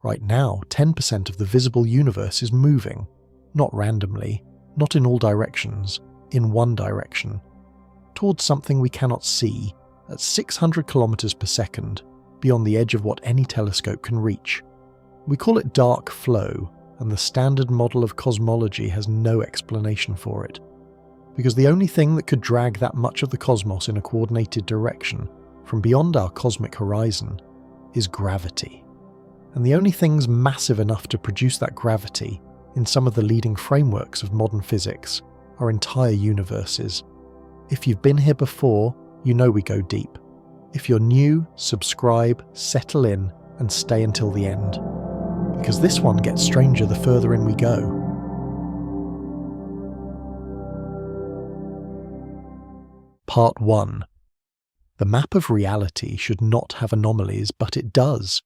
Right now, 10% of the visible universe is moving, not randomly, not in all directions, in one direction, towards something we cannot see at 600 kilometers per second, beyond the edge of what any telescope can reach. We call it dark flow, and the standard model of cosmology has no explanation for it. Because the only thing that could drag that much of the cosmos in a coordinated direction from beyond our cosmic horizon is gravity. And the only things massive enough to produce that gravity in some of the leading frameworks of modern physics are entire universes. If you've been here before, you know we go deep. If you're new, subscribe, settle in, and stay until the end. Because this one gets stranger the further in we go. Part 1. The map of reality should not have anomalies, but it does.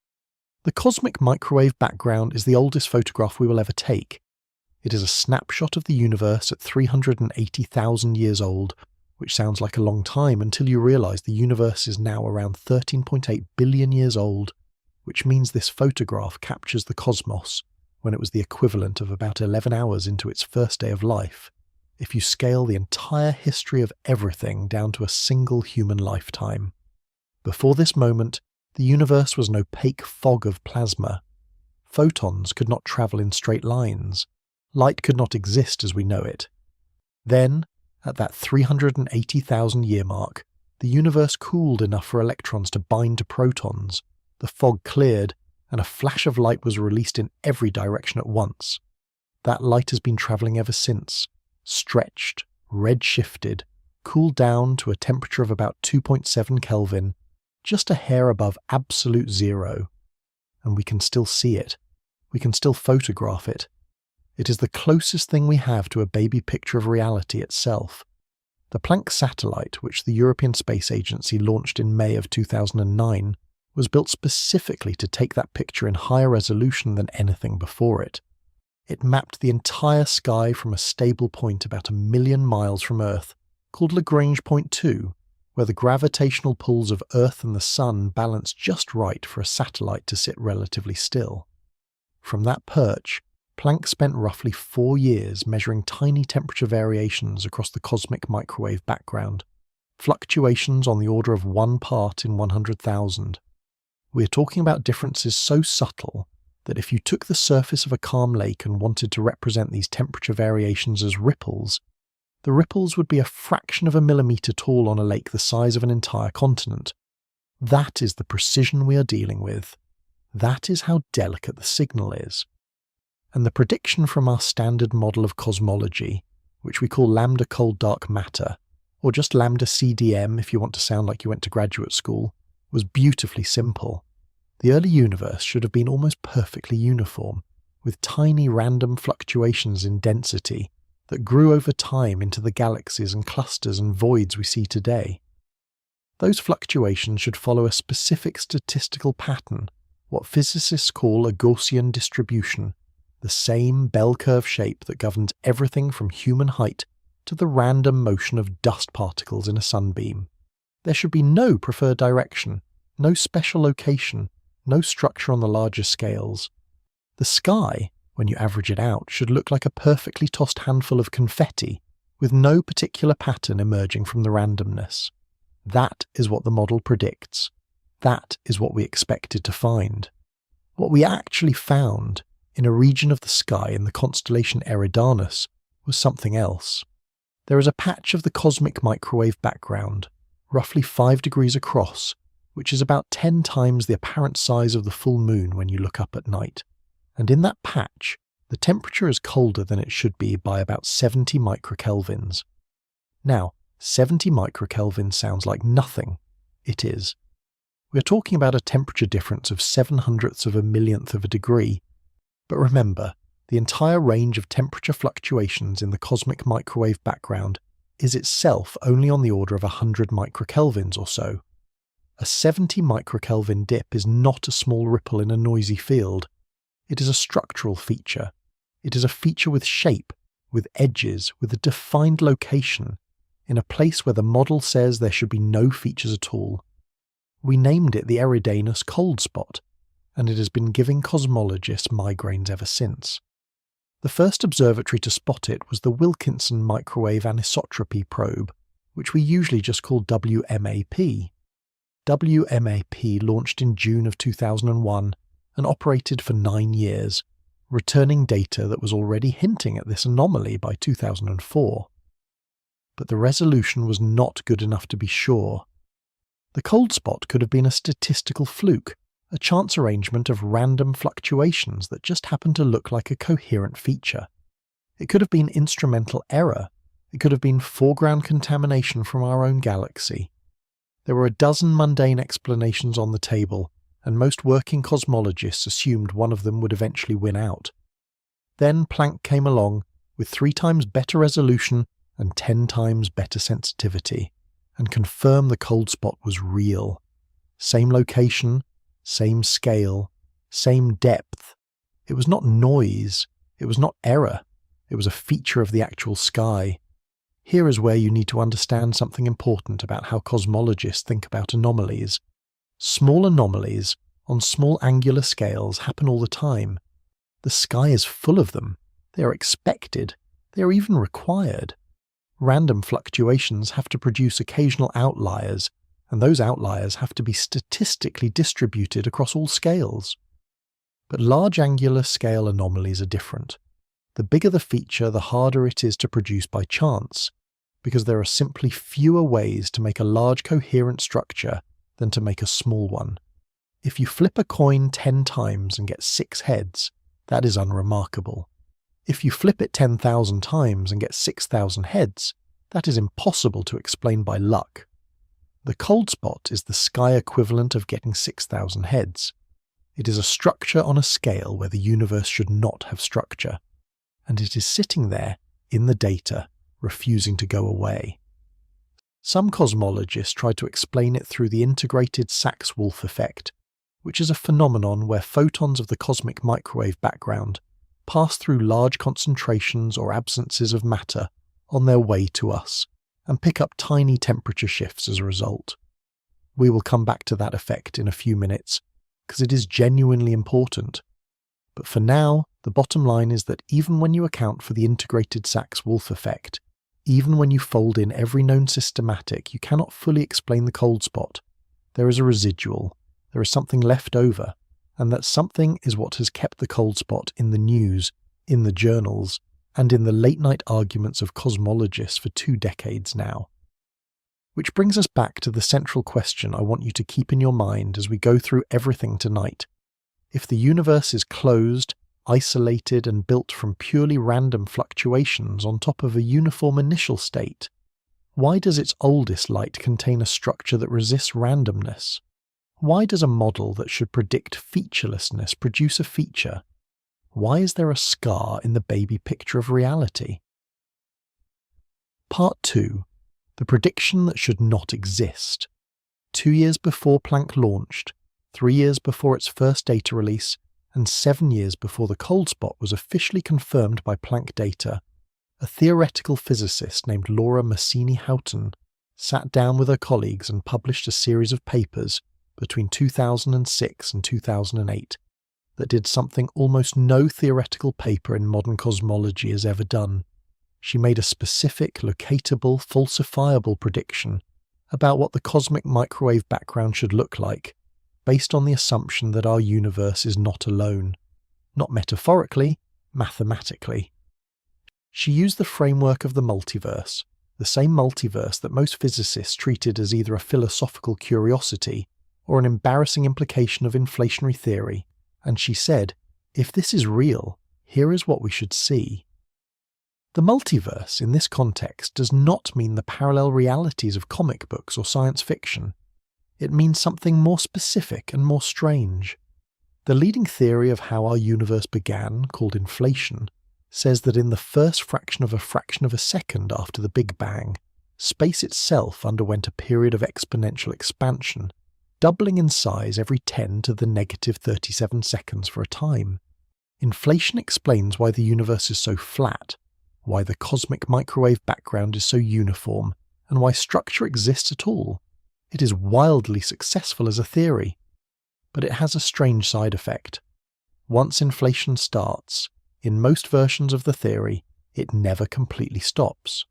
The cosmic microwave background is the oldest photograph we will ever take. It is a snapshot of the universe at 380,000 years old, which sounds like a long time until you realise the universe is now around 13.8 billion years old, which means this photograph captures the cosmos when it was the equivalent of about 11 hours into its first day of life, if you scale the entire history of everything down to a single human lifetime. Before this moment, the universe was an opaque fog of plasma. Photons could not travel in straight lines. Light could not exist as we know it. Then, at that 380,000 year mark, the universe cooled enough for electrons to bind to protons. The fog cleared, and a flash of light was released in every direction at once. That light has been travelling ever since, stretched, red-shifted, cooled down to a temperature of about 2.7 Kelvin, just a hair above absolute zero. And we can still see it. We can still photograph it. It is the closest thing we have to a baby picture of reality itself. The Planck satellite, which the European Space Agency launched in May of 2009, was built specifically to take that picture in higher resolution than anything before it. It mapped the entire sky from a stable point about 1 million miles from Earth, called Lagrange Point 2, where the gravitational pulls of Earth and the Sun balance just right for a satellite to sit relatively still. From that perch, Planck spent roughly 4 years measuring tiny temperature variations across the cosmic microwave background, fluctuations on the order of 1 part in 100,000. We are talking about differences so subtle that if you took the surface of a calm lake and wanted to represent these temperature variations as ripples, the ripples would be a fraction of a millimetre tall on a lake the size of an entire continent. That is the precision we are dealing with. That is how delicate the signal is. And the prediction from our standard model of cosmology, which we call lambda cold dark matter, or just lambda CDM if you want to sound like you went to graduate school, was beautifully simple. The early universe should have been almost perfectly uniform, with tiny random fluctuations in density that grew over time into the galaxies and clusters and voids we see today. Those fluctuations should follow a specific statistical pattern, what physicists call a Gaussian distribution, the same bell curve shape that governs everything from human height to the random motion of dust particles in a sunbeam. There should be no preferred direction, no special location, no structure on the larger scales. The sky, when you average it out, should look like a perfectly tossed handful of confetti, with no particular pattern emerging from the randomness. That is what the model predicts. That is what we expected to find. What we actually found, in a region of the sky in the constellation Eridanus, was something else. There is a patch of the cosmic microwave background, roughly 5 degrees across, which is about 10 times the apparent size of the full moon when you look up at night. And in that patch, the temperature is colder than it should be by about 70 microkelvins. Now, 70 microkelvins sounds like nothing. It is. We are talking about a temperature difference of 0.07 of a millionth of a degree. But remember, the entire range of temperature fluctuations in the cosmic microwave background is itself only on the order of 100 microkelvins or so. A 70 microkelvin dip is not a small ripple in a noisy field. It is a structural feature. It is a feature with shape, with edges, with a defined location, in a place where the model says there should be no features at all. We named it the Eridanus cold spot, and it has been giving cosmologists migraines ever since. The first observatory to spot it was the Wilkinson Microwave Anisotropy Probe, which we usually just call WMAP. WMAP launched in June of 2001 and operated for 9 years, returning data that was already hinting at this anomaly by 2004. But the resolution was not good enough to be sure. The cold spot could have been a statistical fluke, a chance arrangement of random fluctuations that just happened to look like a coherent feature. It could have been instrumental error. It could have been foreground contamination from our own galaxy. There were a dozen mundane explanations on the table, and most working cosmologists assumed one of them would eventually win out. Then Planck came along with 3 times better resolution and 10 times better sensitivity, and confirmed the cold spot was real. Same location, same scale, same depth. It was not noise, it was not error, it was a feature of the actual sky. Here is where you need to understand something important about how cosmologists think about anomalies. Small anomalies on small angular scales happen all the time. The sky is full of them. They are expected. They are even required. Random fluctuations have to produce occasional outliers, and those outliers have to be statistically distributed across all scales. But large angular scale anomalies are different. The bigger the feature, the harder it is to produce by chance, because there are simply fewer ways to make a large coherent structure than to make a small one. If you flip a coin 10 times and get 6 heads, that is unremarkable. If you flip it 10,000 times and get 6,000 heads, that is impossible to explain by luck. The cold spot is the sky equivalent of getting 6,000 heads. It is a structure on a scale where the universe should not have structure, and it is sitting there in the data, refusing to go away. Some cosmologists try to explain it through the integrated Sachs-Wolf effect, which is a phenomenon where photons of the cosmic microwave background pass through large concentrations or absences of matter on their way to us, and pick up tiny temperature shifts as a result. We will come back to that effect in a few minutes, because it is genuinely important. But for now, the bottom line is that even when you account for the integrated Sachs-Wolf effect, even when you fold in every known systematic, you cannot fully explain the cold spot. There is a residual, there is something left over, and that something is what has kept the cold spot in the news, in the journals, and in the late-night arguments of cosmologists for 2 decades now. Which brings us back to the central question I want you to keep in your mind as we go through everything tonight. If the universe is closed, isolated and built from purely random fluctuations on top of a uniform initial state, why does its oldest light contain a structure that resists randomness? Why does a model that should predict featurelessness produce a feature? Why is there a scar in the baby picture of reality? Part 2. The prediction that should not exist. 2 years before Planck launched, 3 years before its first data release, and 7 years before the cold spot was officially confirmed by Planck data, a theoretical physicist named Laura Massini-Houghton sat down with her colleagues and published a series of papers between 2006 and 2008 that did something almost no theoretical paper in modern cosmology has ever done. She made a specific, locatable, falsifiable prediction about what the cosmic microwave background should look like, based on the assumption that our universe is not alone. Not metaphorically, mathematically. She used the framework of the multiverse, the same multiverse that most physicists treated as either a philosophical curiosity or an embarrassing implication of inflationary theory, and she said, if this is real, here is what we should see. The multiverse, in this context, does not mean the parallel realities of comic books or science fiction. It means something more specific and more strange. The leading theory of how our universe began, called inflation, says that in the first fraction of a second after the Big Bang, space itself underwent a period of exponential expansion, doubling in size every 10 to the negative 37 seconds for a time. Inflation explains why the universe is so flat, why the cosmic microwave background is so uniform, and why structure exists at all. It is wildly successful as a theory. but it has a strange side effect. Once inflation starts, in most versions of the theory, it never completely stops.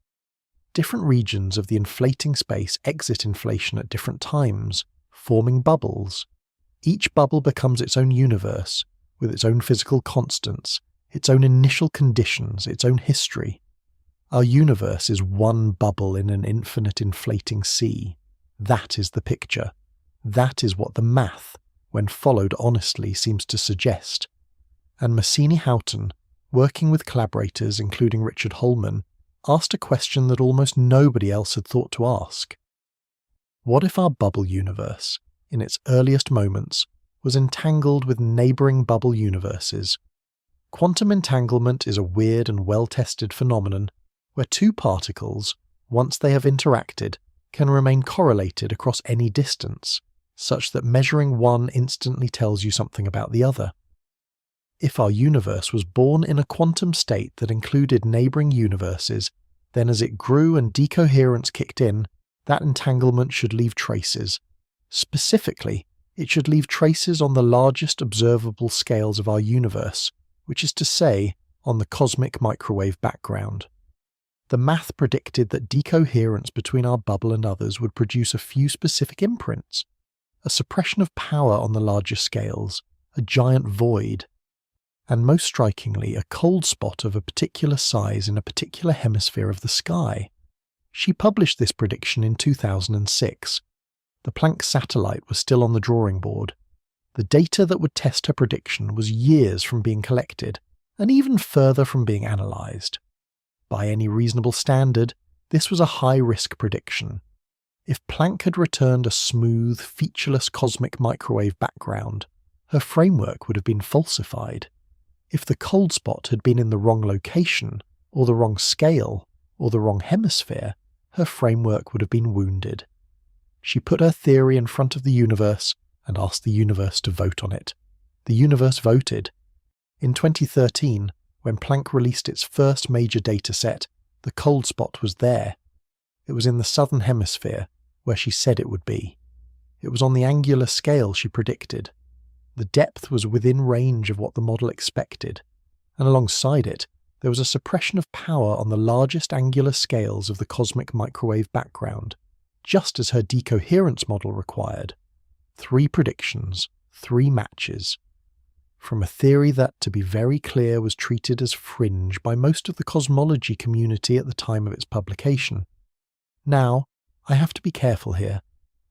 Different regions of the inflating space exit inflation at different times, forming bubbles. Each bubble becomes its own universe, with its own physical constants, its own initial conditions, its own history. Our universe is one bubble in an infinite inflating sea. That is the picture. That is what the math, when followed honestly, seems to suggest. And Massini-Houghton, working with collaborators including Richard Holman, asked a question that almost nobody else had thought to ask. What if our bubble universe, in its earliest moments, was entangled with neighbouring bubble universes? Quantum entanglement is a weird and well-tested phenomenon where two particles, once they have interacted, can remain correlated across any distance, such that measuring one instantly tells you something about the other. If our universe was born in a quantum state that included neighbouring universes, then as it grew and decoherence kicked in, that entanglement should leave traces. Specifically, it should leave traces on the largest observable scales of our universe, which is to say, on the cosmic microwave background. The math predicted that decoherence between our bubble and others would produce a few specific imprints, a suppression of power on the larger scales, a giant void, and most strikingly a cold spot of a particular size in a particular hemisphere of the sky. She published this prediction in 2006. The Planck satellite was still on the drawing board. The data that would test her prediction was years from being collected, and even further from being analysed. By any reasonable standard, this was a high-risk prediction. If Planck had returned a smooth, featureless cosmic microwave background, her framework would have been falsified. If the cold spot had been in the wrong location, or the wrong scale, or the wrong hemisphere, her framework would have been wounded. She put her theory in front of the universe and asked the universe to vote on it. The universe voted. In 2013, when Planck released its first major data set, the cold spot was there. It was in the southern hemisphere, where she said it would be. It was on the angular scale she predicted. The depth was within range of what the model expected, and alongside it, there was a suppression of power on the largest angular scales of the cosmic microwave background, just as her decoherence model required. 3 predictions, 3 matches. From a theory that, to be very clear, was treated as fringe by most of the cosmology community at the time of its publication. Now, I have to be careful here,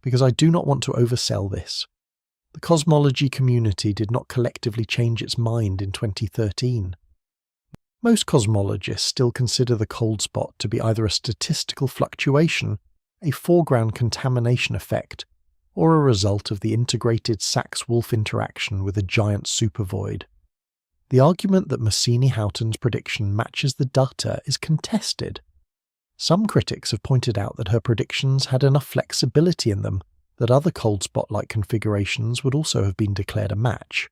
because I do not want to oversell this. The cosmology community did not collectively change its mind in 2013. Most cosmologists still consider the cold spot to be either a statistical fluctuation, a foreground contamination effect, or a result of the integrated Sachs-Wolf interaction with a giant supervoid. The argument that Massini-Houghton's prediction matches the data is contested. Some critics have pointed out that her predictions had enough flexibility in them that other cold spot-like configurations would also have been declared a match.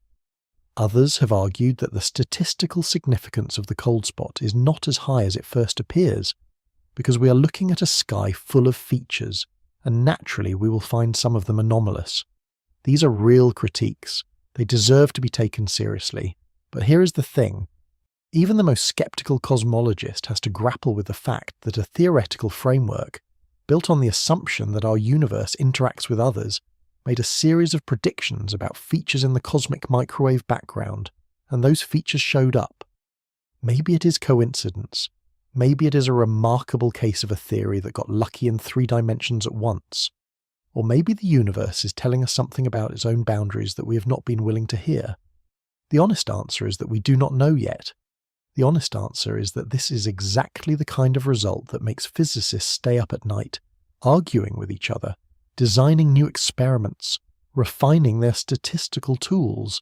Others have argued that the statistical significance of the cold spot is not as high as it first appears, because we are looking at a sky full of features, and naturally we will find some of them anomalous. These are real critiques. They deserve to be taken seriously. But here is the thing. Even the most skeptical cosmologist has to grapple with the fact that a theoretical framework, built on the assumption that our universe interacts with others, made a series of predictions about features in the cosmic microwave background, and those features showed up. Maybe it is coincidence. Maybe it is a remarkable case of a theory that got lucky in 3 dimensions at once. Or maybe the universe is telling us something about its own boundaries that we have not been willing to hear. The honest answer is that we do not know yet. The honest answer is that this is exactly the kind of result that makes physicists stay up at night, arguing with each other, designing new experiments, refining their statistical tools.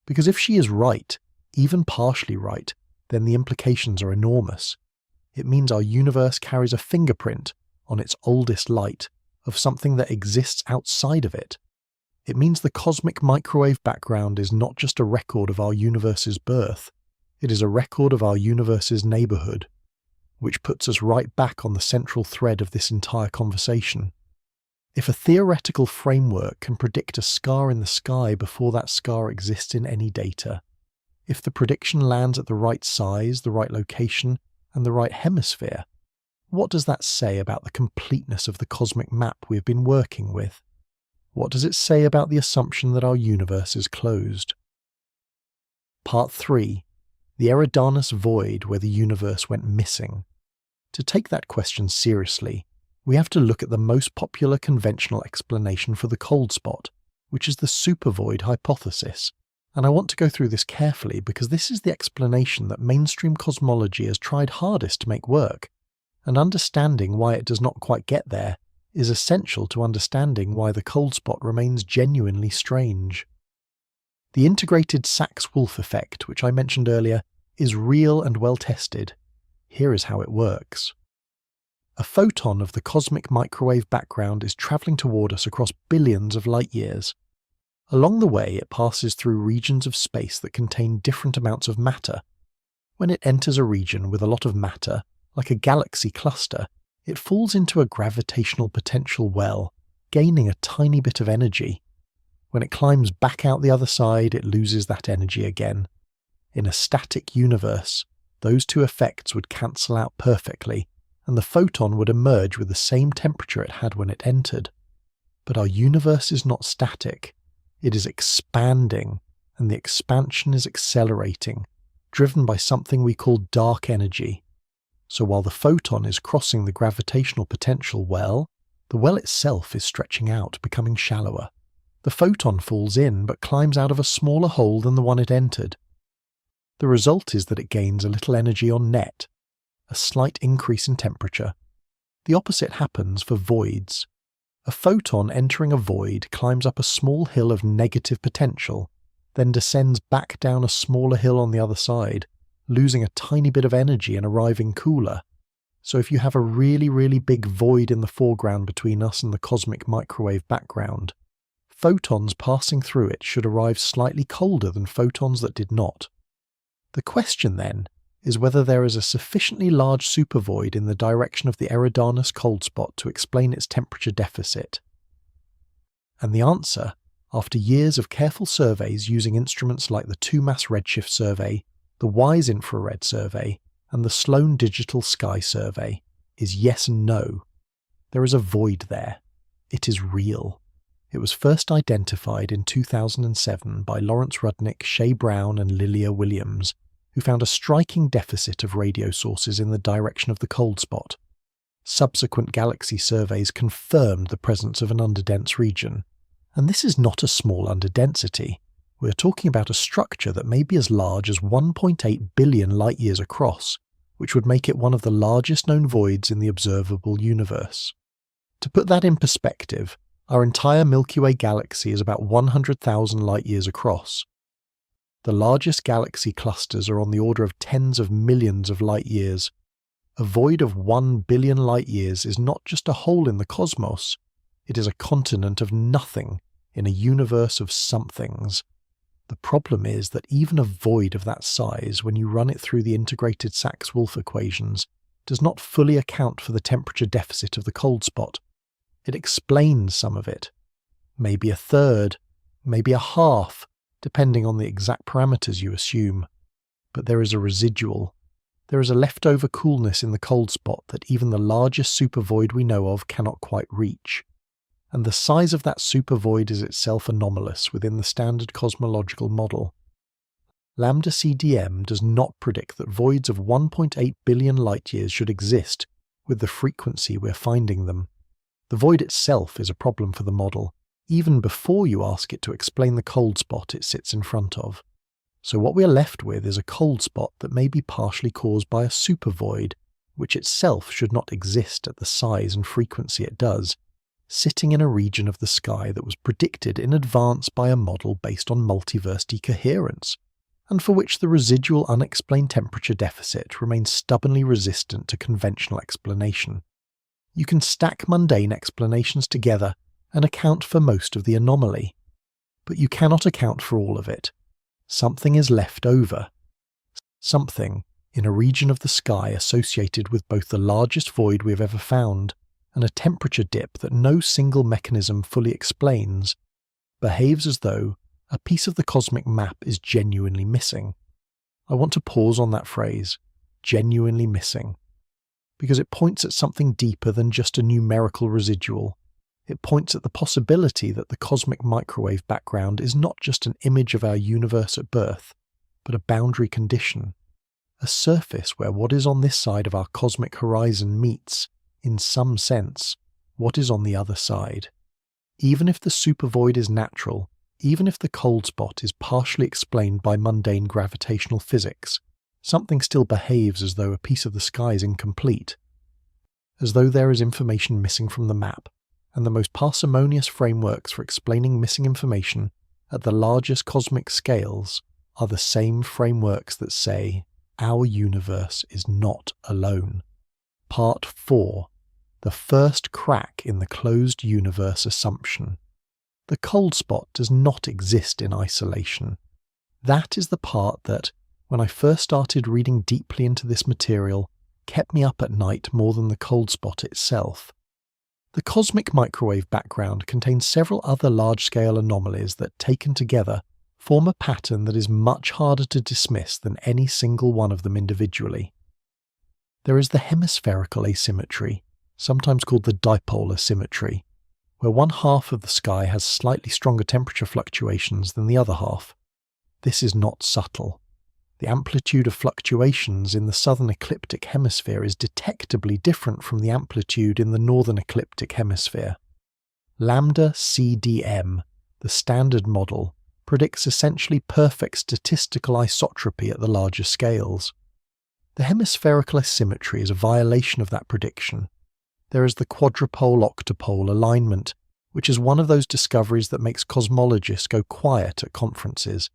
Because if she is right, even partially right, then the implications are enormous. It means our universe carries a fingerprint on its oldest light of something that exists outside of it. It means the cosmic microwave background is not just a record of our universe's birth, it is a record of our universe's neighbourhood, which puts us right back on the central thread of this entire conversation. If a theoretical framework can predict a scar in the sky before that scar exists in any data, if the prediction lands at the right size, the right location, and the right hemisphere, what does that say about the completeness of the cosmic map we have been working with? What does it say about the assumption that our universe is closed? Part 3. The Eridanus void where the universe went missing. To take that question seriously, we have to look at the most popular conventional explanation for the cold spot, which is the supervoid hypothesis. And I want to go through this carefully because this is the explanation that mainstream cosmology has tried hardest to make work, and understanding why it does not quite get there is essential to understanding why the cold spot remains genuinely strange. The integrated Sachs-Wolf effect, which I mentioned earlier, is real and well tested. Here is how it works. A photon of the cosmic microwave background is travelling toward us across billions of light years. Along the way, it passes through regions of space that contain different amounts of matter. When it enters a region with a lot of matter, like a galaxy cluster, it falls into a gravitational potential well, gaining a tiny bit of energy. When it climbs back out the other side, it loses that energy again. In a static universe, those two effects would cancel out perfectly, and the photon would emerge with the same temperature it had when it entered. But our universe is not static. It is expanding, and the expansion is accelerating, driven by something we call dark energy. So while the photon is crossing the gravitational potential well, the well itself is stretching out, becoming shallower. The photon falls in but climbs out of a smaller hole than the one it entered. The result is that it gains a little energy on net, a slight increase in temperature. The opposite happens for voids. A photon entering a void climbs up a small hill of negative potential, then descends back down a smaller hill on the other side, losing a tiny bit of energy and arriving cooler. So if you have a really, really big void in the foreground between us and the cosmic microwave background, photons passing through it should arrive slightly colder than photons that did not. The question then is whether there is a sufficiently large supervoid in the direction of the Eridanus cold spot to explain its temperature deficit. And the answer, after years of careful surveys using instruments like the 2-mass redshift survey, the WISE infrared survey, and the Sloan Digital Sky survey, is yes and no. There is a void there. It is real. It was first identified in 2007 by Lawrence Rudnick, Shay Brown, and Lilia Williams, who found a striking deficit of radio sources in the direction of the cold spot. Subsequent galaxy surveys confirmed the presence of an underdense region. And this is not a small underdensity. We are talking about a structure that may be as large as 1.8 billion light-years across, which would make it one of the largest known voids in the observable universe. To put that in perspective, our entire Milky Way galaxy is about 100,000 light-years across. The largest galaxy clusters are on the order of tens of millions of light-years. A void of 1 billion light-years is not just a hole in the cosmos, it is a continent of nothing in a universe of somethings. The problem is that even a void of that size, when you run it through the integrated Sachs-Wolf equations, does not fully account for the temperature deficit of the cold spot. It explains some of it. Maybe a third, maybe a half, depending on the exact parameters you assume. But there is a residual. There is a leftover coolness in the cold spot that even the largest supervoid we know of cannot quite reach. And the size of that supervoid is itself anomalous within the standard cosmological model. Lambda CDM does not predict that voids of 1.8 billion light-years should exist with the frequency we're finding them. The void itself is a problem for the model, even before you ask it to explain the cold spot it sits in front of. So what we are left with is a cold spot that may be partially caused by a supervoid, which itself should not exist at the size and frequency it does, sitting in a region of the sky that was predicted in advance by a model based on multiverse decoherence, and for which the residual unexplained temperature deficit remains stubbornly resistant to conventional explanation. You can stack mundane explanations together and account for most of the anomaly, but you cannot account for all of it. Something is left over. Something in a region of the sky associated with both the largest void we have ever found and a temperature dip that no single mechanism fully explains behaves as though a piece of the cosmic map is genuinely missing. I want to pause on that phrase, genuinely missing, because it points at something deeper than just a numerical residual. It points at the possibility that the cosmic microwave background is not just an image of our universe at birth, but a boundary condition, a surface where what is on this side of our cosmic horizon meets, in some sense, what is on the other side. Even if the supervoid is natural, even if the cold spot is partially explained by mundane gravitational physics, something still behaves as though a piece of the sky is incomplete, as though there is information missing from the map, and the most parsimonious frameworks for explaining missing information at the largest cosmic scales are the same frameworks that say, our universe is not alone. Part 4. The first crack in the closed universe assumption. The cold spot does not exist in isolation. That is the part that, when I first started reading deeply into this material, kept me up at night more than the cold spot itself. The cosmic microwave background contains several other large-scale anomalies that, taken together, form a pattern that is much harder to dismiss than any single one of them individually. There is the hemispherical asymmetry, sometimes called the dipole asymmetry, where one half of the sky has slightly stronger temperature fluctuations than the other half. This is not subtle. The amplitude of fluctuations in the southern ecliptic hemisphere is detectably different from the amplitude in the northern ecliptic hemisphere. Lambda CDM, the standard model, predicts essentially perfect statistical isotropy at the larger scales. The hemispherical asymmetry is a violation of that prediction. There is the quadrupole-octopole alignment, which is one of those discoveries that makes cosmologists go quiet at conferences.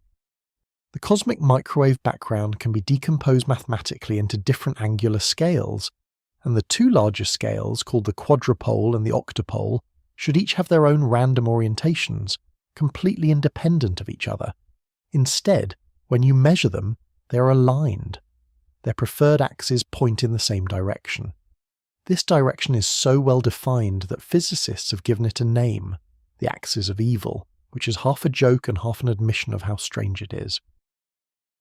The cosmic microwave background can be decomposed mathematically into different angular scales, and the two larger scales, called the quadrupole and the octopole, should each have their own random orientations, completely independent of each other. Instead, when you measure them, they are aligned. Their preferred axes point in the same direction. This direction is so well defined that physicists have given it a name, the axis of evil, which is half a joke and half an admission of how strange it is.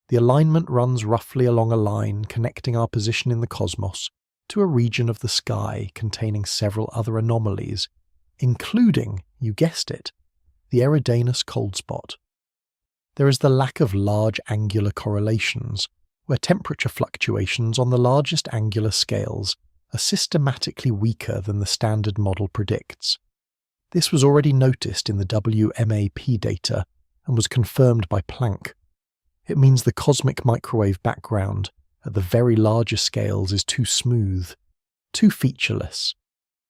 The alignment runs roughly along a line connecting our position in the cosmos to a region of the sky containing several other anomalies, including, you guessed it, the Eridanus cold spot. There is the lack of large angular correlations, where temperature fluctuations on the largest angular scales are systematically weaker than the standard model predicts. This was already noticed in the WMAP data and was confirmed by Planck. It means the cosmic microwave background at the very larger scales is too smooth, too featureless.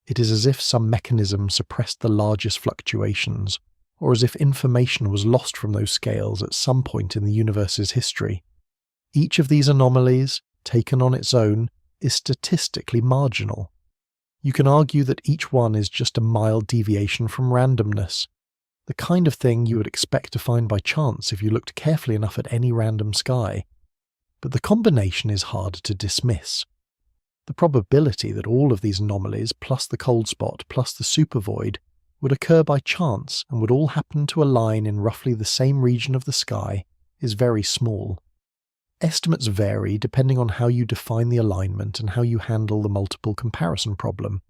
It is as if some mechanism suppressed the largest fluctuations, or as if information was lost from those scales at some point in the universe's history. Each of these anomalies, taken on its own, is statistically marginal. You can argue that each one is just a mild deviation from randomness, the kind of thing you would expect to find by chance if you looked carefully enough at any random sky. But the combination is harder to dismiss. The probability that all of these anomalies, plus the cold spot, plus the supervoid, would occur by chance and would all happen to align in roughly the same region of the sky is very small. Estimates vary depending on how you define the alignment and how you handle the multiple comparison problem,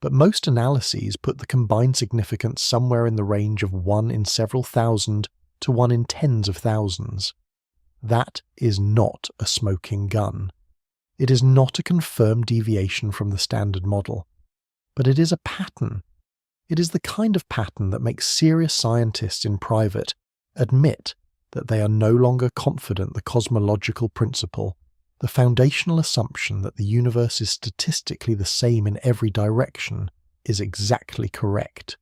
but most analyses put the combined significance somewhere in the range of 1 in several thousand to 1 in tens of thousands. That is not a smoking gun. It is not a confirmed deviation from the standard model, but it is a pattern. It is the kind of pattern that makes serious scientists in private admit that they are no longer confident the cosmological principle, the foundational assumption that the universe is statistically the same in every direction, is exactly correct.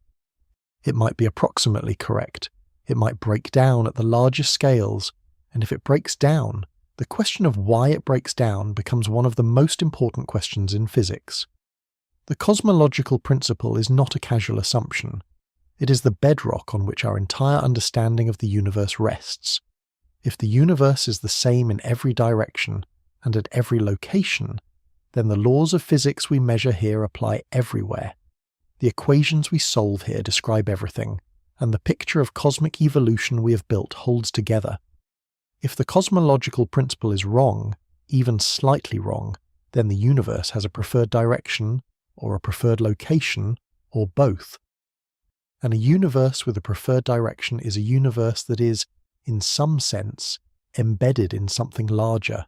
It might be approximately correct, it might break down at the largest scales, and if it breaks down, the question of why it breaks down becomes one of the most important questions in physics. The cosmological principle is not a casual assumption. It is the bedrock on which our entire understanding of the universe rests. If the universe is the same in every direction and at every location, then the laws of physics we measure here apply everywhere, The equations we solve here describe everything, and the picture of cosmic evolution we have built holds together. If the cosmological principle is wrong, even slightly wrong, then the universe has a preferred direction, or a preferred location, or both. And a universe with a preferred direction is a universe that is, in some sense, embedded in something larger,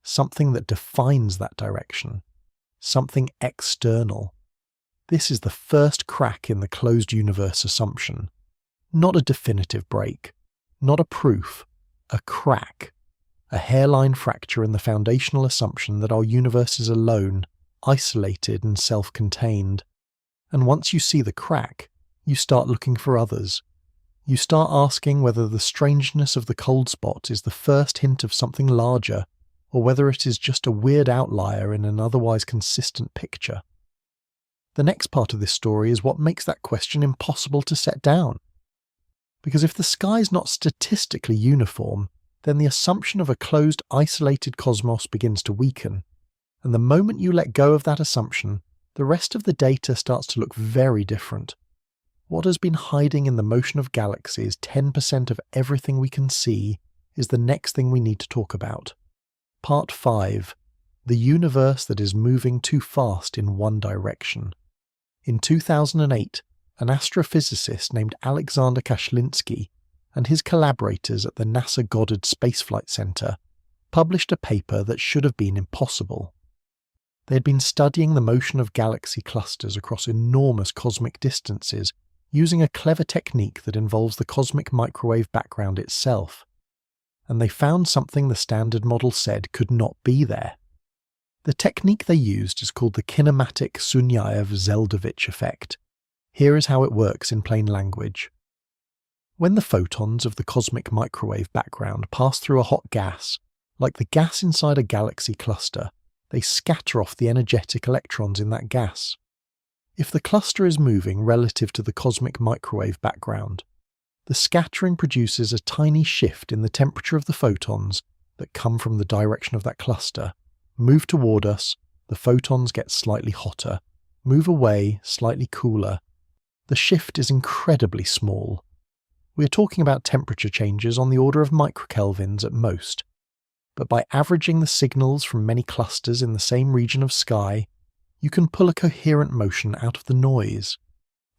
something that defines that direction, something external. This is the first crack in the closed universe assumption. Not a definitive break, not a proof, a crack, a hairline fracture in the foundational assumption that our universe is alone, isolated and self-contained. And once you see the crack, you start looking for others. You start asking whether the strangeness of the cold spot is the first hint of something larger, or whether it is just a weird outlier in an otherwise consistent picture. The next part of this story is what makes that question impossible to set down. Because if the sky is not statistically uniform, then the assumption of a closed, isolated cosmos begins to weaken. And the moment you let go of that assumption, the rest of the data starts to look very different. What has been hiding in the motion of galaxies, 10% of everything we can see, is the next thing we need to talk about. Part 5. The universe that is moving too fast in one direction. In 2008, an astrophysicist named Alexander Kashlinsky and his collaborators at the NASA Goddard Space Flight Center published a paper that should have been impossible. They had been studying the motion of galaxy clusters across enormous cosmic distances using a clever technique that involves the cosmic microwave background itself. And they found something the standard model said could not be there. The technique they used is called the kinematic Sunyaev-Zeldovich effect. Here is how it works in plain language. When the photons of the cosmic microwave background pass through a hot gas, like the gas inside a galaxy cluster, they scatter off the energetic electrons in that gas. If the cluster is moving relative to the cosmic microwave background, the scattering produces a tiny shift in the temperature of the photons that come from the direction of that cluster. Move toward us, the photons get slightly hotter. Move away, slightly cooler. The shift is incredibly small. We are talking about temperature changes on the order of microkelvins at most. But by averaging the signals from many clusters in the same region of sky, you can pull a coherent motion out of the noise.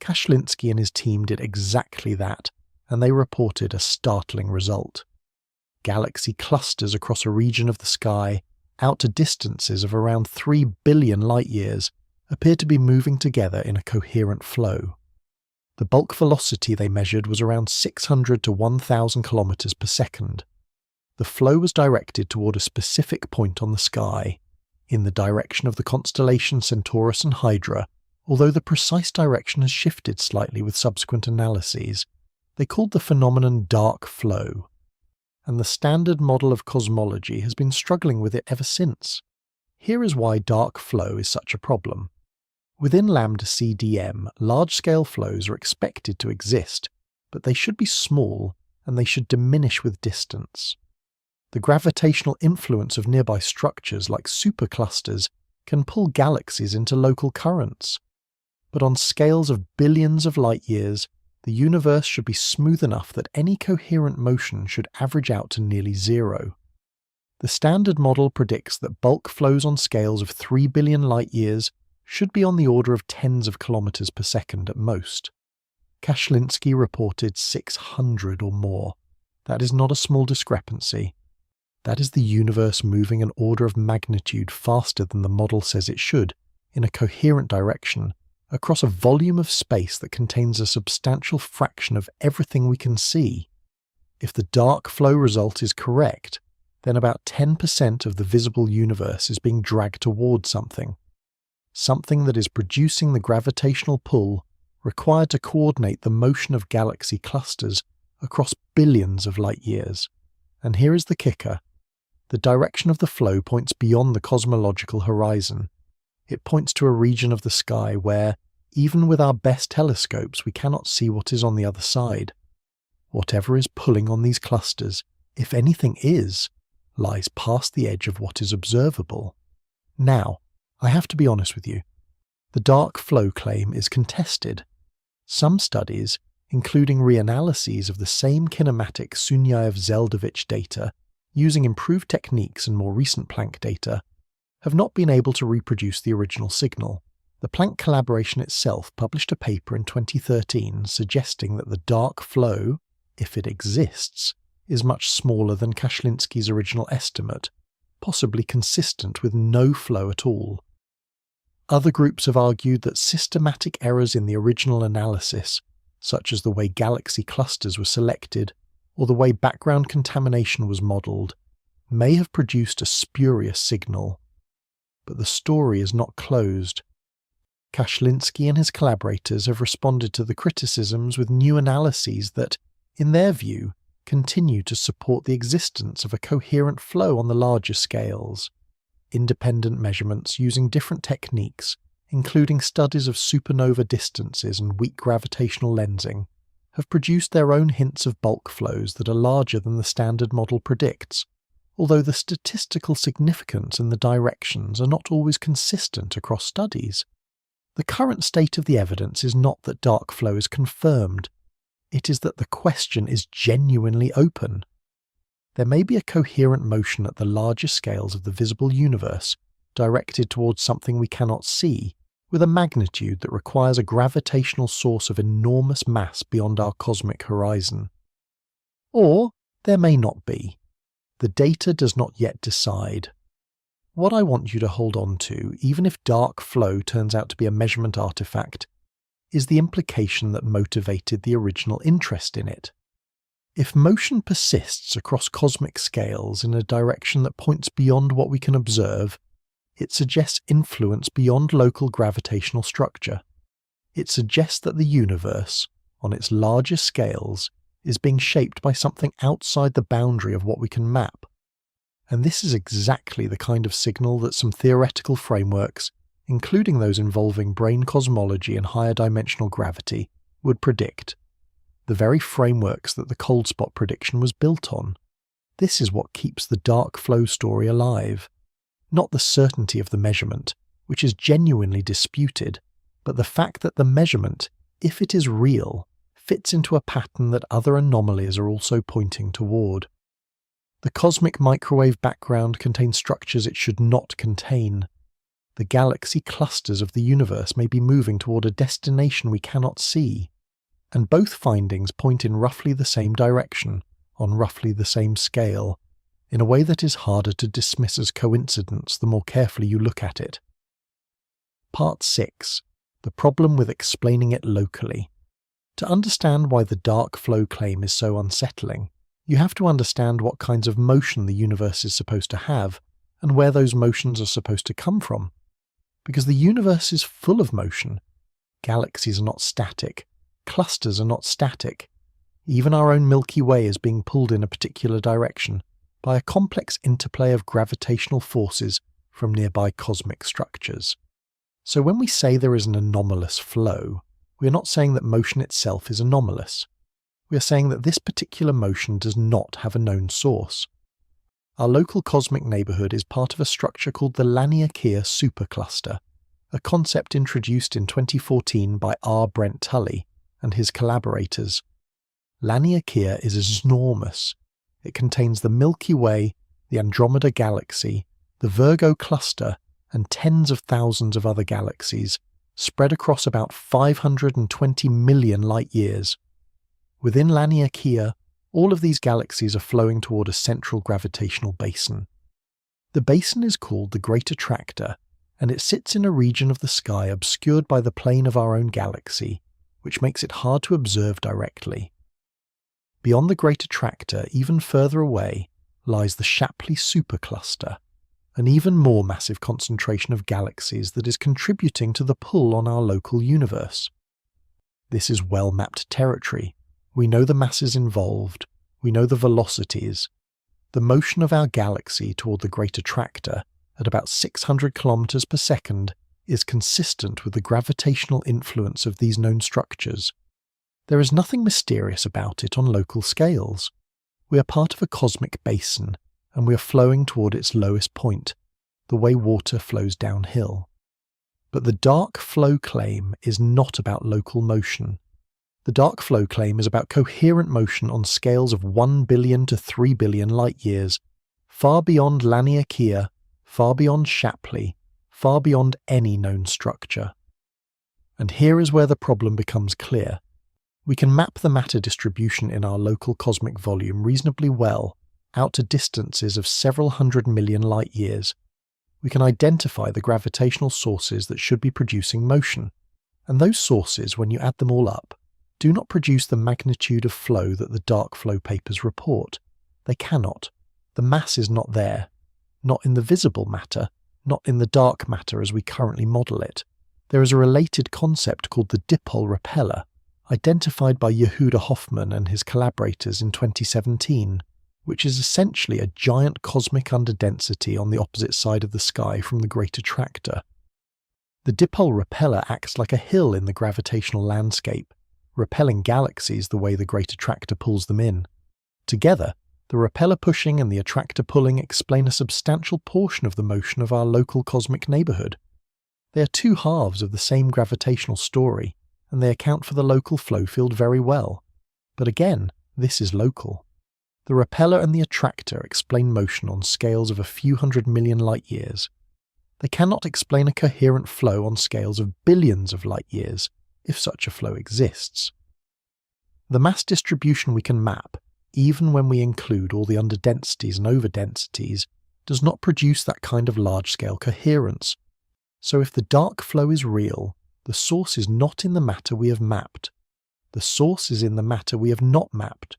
Kashlinsky and his team did exactly that, and they reported a startling result. Galaxy clusters across a region of the sky, out to distances of around 3 billion light-years, appeared to be moving together in a coherent flow. The bulk velocity they measured was around 600 to 1,000 kilometers per second. The flow was directed toward a specific point on the sky, in the direction of the constellation Centaurus and Hydra, although the precise direction has shifted slightly with subsequent analyses. They called the phenomenon dark flow, and the standard model of cosmology has been struggling with it ever since. Here is why dark flow is such a problem. Within lambda CDM, large-scale flows are expected to exist, but they should be small and they should diminish with distance. The gravitational influence of nearby structures like superclusters can pull galaxies into local currents. But on scales of billions of light-years, the universe should be smooth enough that any coherent motion should average out to nearly zero. The standard model predicts that bulk flows on scales of 3 billion light-years should be on the order of tens of kilometers per second at most. Kashlinsky reported 600 or more. That is not a small discrepancy. That is the universe moving an order of magnitude faster than the model says it should, in a coherent direction, across a volume of space that contains a substantial fraction of everything we can see. If the dark flow result is correct, then about 10% of the visible universe is being dragged towards something that is producing the gravitational pull required to coordinate the motion of galaxy clusters across billions of light-years. And here is the kicker. The direction of the flow points beyond the cosmological horizon. It points to a region of the sky where, even with our best telescopes, we cannot see what is on the other side. Whatever is pulling on these clusters, if anything is, lies past the edge of what is observable. Now, I have to be honest with you. The dark flow claim is contested. Some studies, including reanalyses of the same kinematic Sunyaev-Zeldovich data using improved techniques and more recent Planck data, have not been able to reproduce the original signal. The Planck collaboration itself published a paper in 2013 suggesting that the dark flow, if it exists, is much smaller than Kashlinsky's original estimate, possibly consistent with no flow at all. Other groups have argued that systematic errors in the original analysis, such as the way galaxy clusters were selected or the way background contamination was modelled, may have produced a spurious signal. But the story is not closed. Kashlinsky and his collaborators have responded to the criticisms with new analyses that, in their view, continue to support the existence of a coherent flow on the larger scales. Independent measurements using different techniques, including studies of supernova distances and weak gravitational lensing, have produced their own hints of bulk flows that are larger than the standard model predicts, although the statistical significance and the directions are not always consistent across studies. The current state of the evidence is not that dark flow is confirmed, it is that the question is genuinely open. There may be a coherent motion at the larger scales of the visible universe, directed towards something we cannot see, with a magnitude that requires a gravitational source of enormous mass beyond our cosmic horizon. Or there may not be. The data does not yet decide. What I want you to hold on to, even if dark flow turns out to be a measurement artifact, is the implication that motivated the original interest in it. If motion persists across cosmic scales in a direction that points beyond what we can observe, it suggests influence beyond local gravitational structure. It suggests that the universe, on its larger scales, is being shaped by something outside the boundary of what we can map. And this is exactly the kind of signal that some theoretical frameworks, including those involving brane cosmology and higher dimensional gravity, would predict. The very frameworks that the cold spot prediction was built on. This is what keeps the dark flow story alive. Not the certainty of the measurement, which is genuinely disputed, but the fact that the measurement, if it is real, fits into a pattern that other anomalies are also pointing toward. The cosmic microwave background contains structures it should not contain. The galaxy clusters of the universe may be moving toward a destination we cannot see, and both findings point in roughly the same direction, on roughly the same scale, in a way that is harder to dismiss as coincidence the more carefully you look at it. Part 6. The problem with explaining it locally. To understand why the dark flow claim is so unsettling, you have to understand what kinds of motion the universe is supposed to have, and where those motions are supposed to come from. Because the universe is full of motion. Galaxies are not static. Clusters are not static. Even our own Milky Way is being pulled in a particular direction by a complex interplay of gravitational forces from nearby cosmic structures. So when we say there is an anomalous flow, we are not saying that motion itself is anomalous. We are saying that this particular motion does not have a known source. Our local cosmic neighbourhood is part of a structure called the Laniakea supercluster, a concept introduced in 2014 by R. Brent Tully and his collaborators. Laniakea is enormous. It contains the Milky Way, the Andromeda Galaxy, the Virgo cluster, and tens of thousands of other galaxies, spread across about 520 million light-years. Within Laniakea, all of these galaxies are flowing toward a central gravitational basin. The basin is called the Great Attractor, and it sits in a region of the sky obscured by the plane of our own galaxy, which makes it hard to observe directly. Beyond the Great Attractor, even further away, lies the Shapley supercluster, an even more massive concentration of galaxies that is contributing to the pull on our local universe. This is well-mapped territory. We know the masses involved, we know the velocities. The motion of our galaxy toward the Great Attractor, at about 600 kilometers per second, is consistent with the gravitational influence of these known structures. There is nothing mysterious about it on local scales. We are part of a cosmic basin, and we are flowing toward its lowest point, the way water flows downhill. But the dark flow claim is not about local motion. The dark flow claim is about coherent motion on scales of 1 billion to 3 billion light-years, far beyond Laniakea, far beyond Shapley, far beyond any known structure. And here is where the problem becomes clear. We can map the matter distribution in our local cosmic volume reasonably well out to distances of several hundred million light-years. We can identify the gravitational sources that should be producing motion, and those sources, when you add them all up, do not produce the magnitude of flow that the dark flow papers report. They cannot. The mass is not there. Not in the visible matter, not in the dark matter as we currently model it. There is a related concept called the dipole repeller, identified by Yehuda Hoffman and his collaborators in 2017, which is essentially a giant cosmic underdensity on the opposite side of the sky from the Great Attractor. The dipole repeller acts like a hill in the gravitational landscape, repelling galaxies the way the Great Attractor pulls them in. Together, the repeller pushing and the attractor pulling explain a substantial portion of the motion of our local cosmic neighbourhood. They are two halves of the same gravitational story, and they account for the local flow field very well. But again, this is local. The repeller and the attractor explain motion on scales of a few hundred million light-years. They cannot explain a coherent flow on scales of billions of light-years, if such a flow exists. The mass distribution we can map, even when we include all the underdensities and overdensities, does not produce that kind of large-scale coherence. So if the dark flow is real, the source is not in the matter we have mapped. The source is in the matter we have not mapped.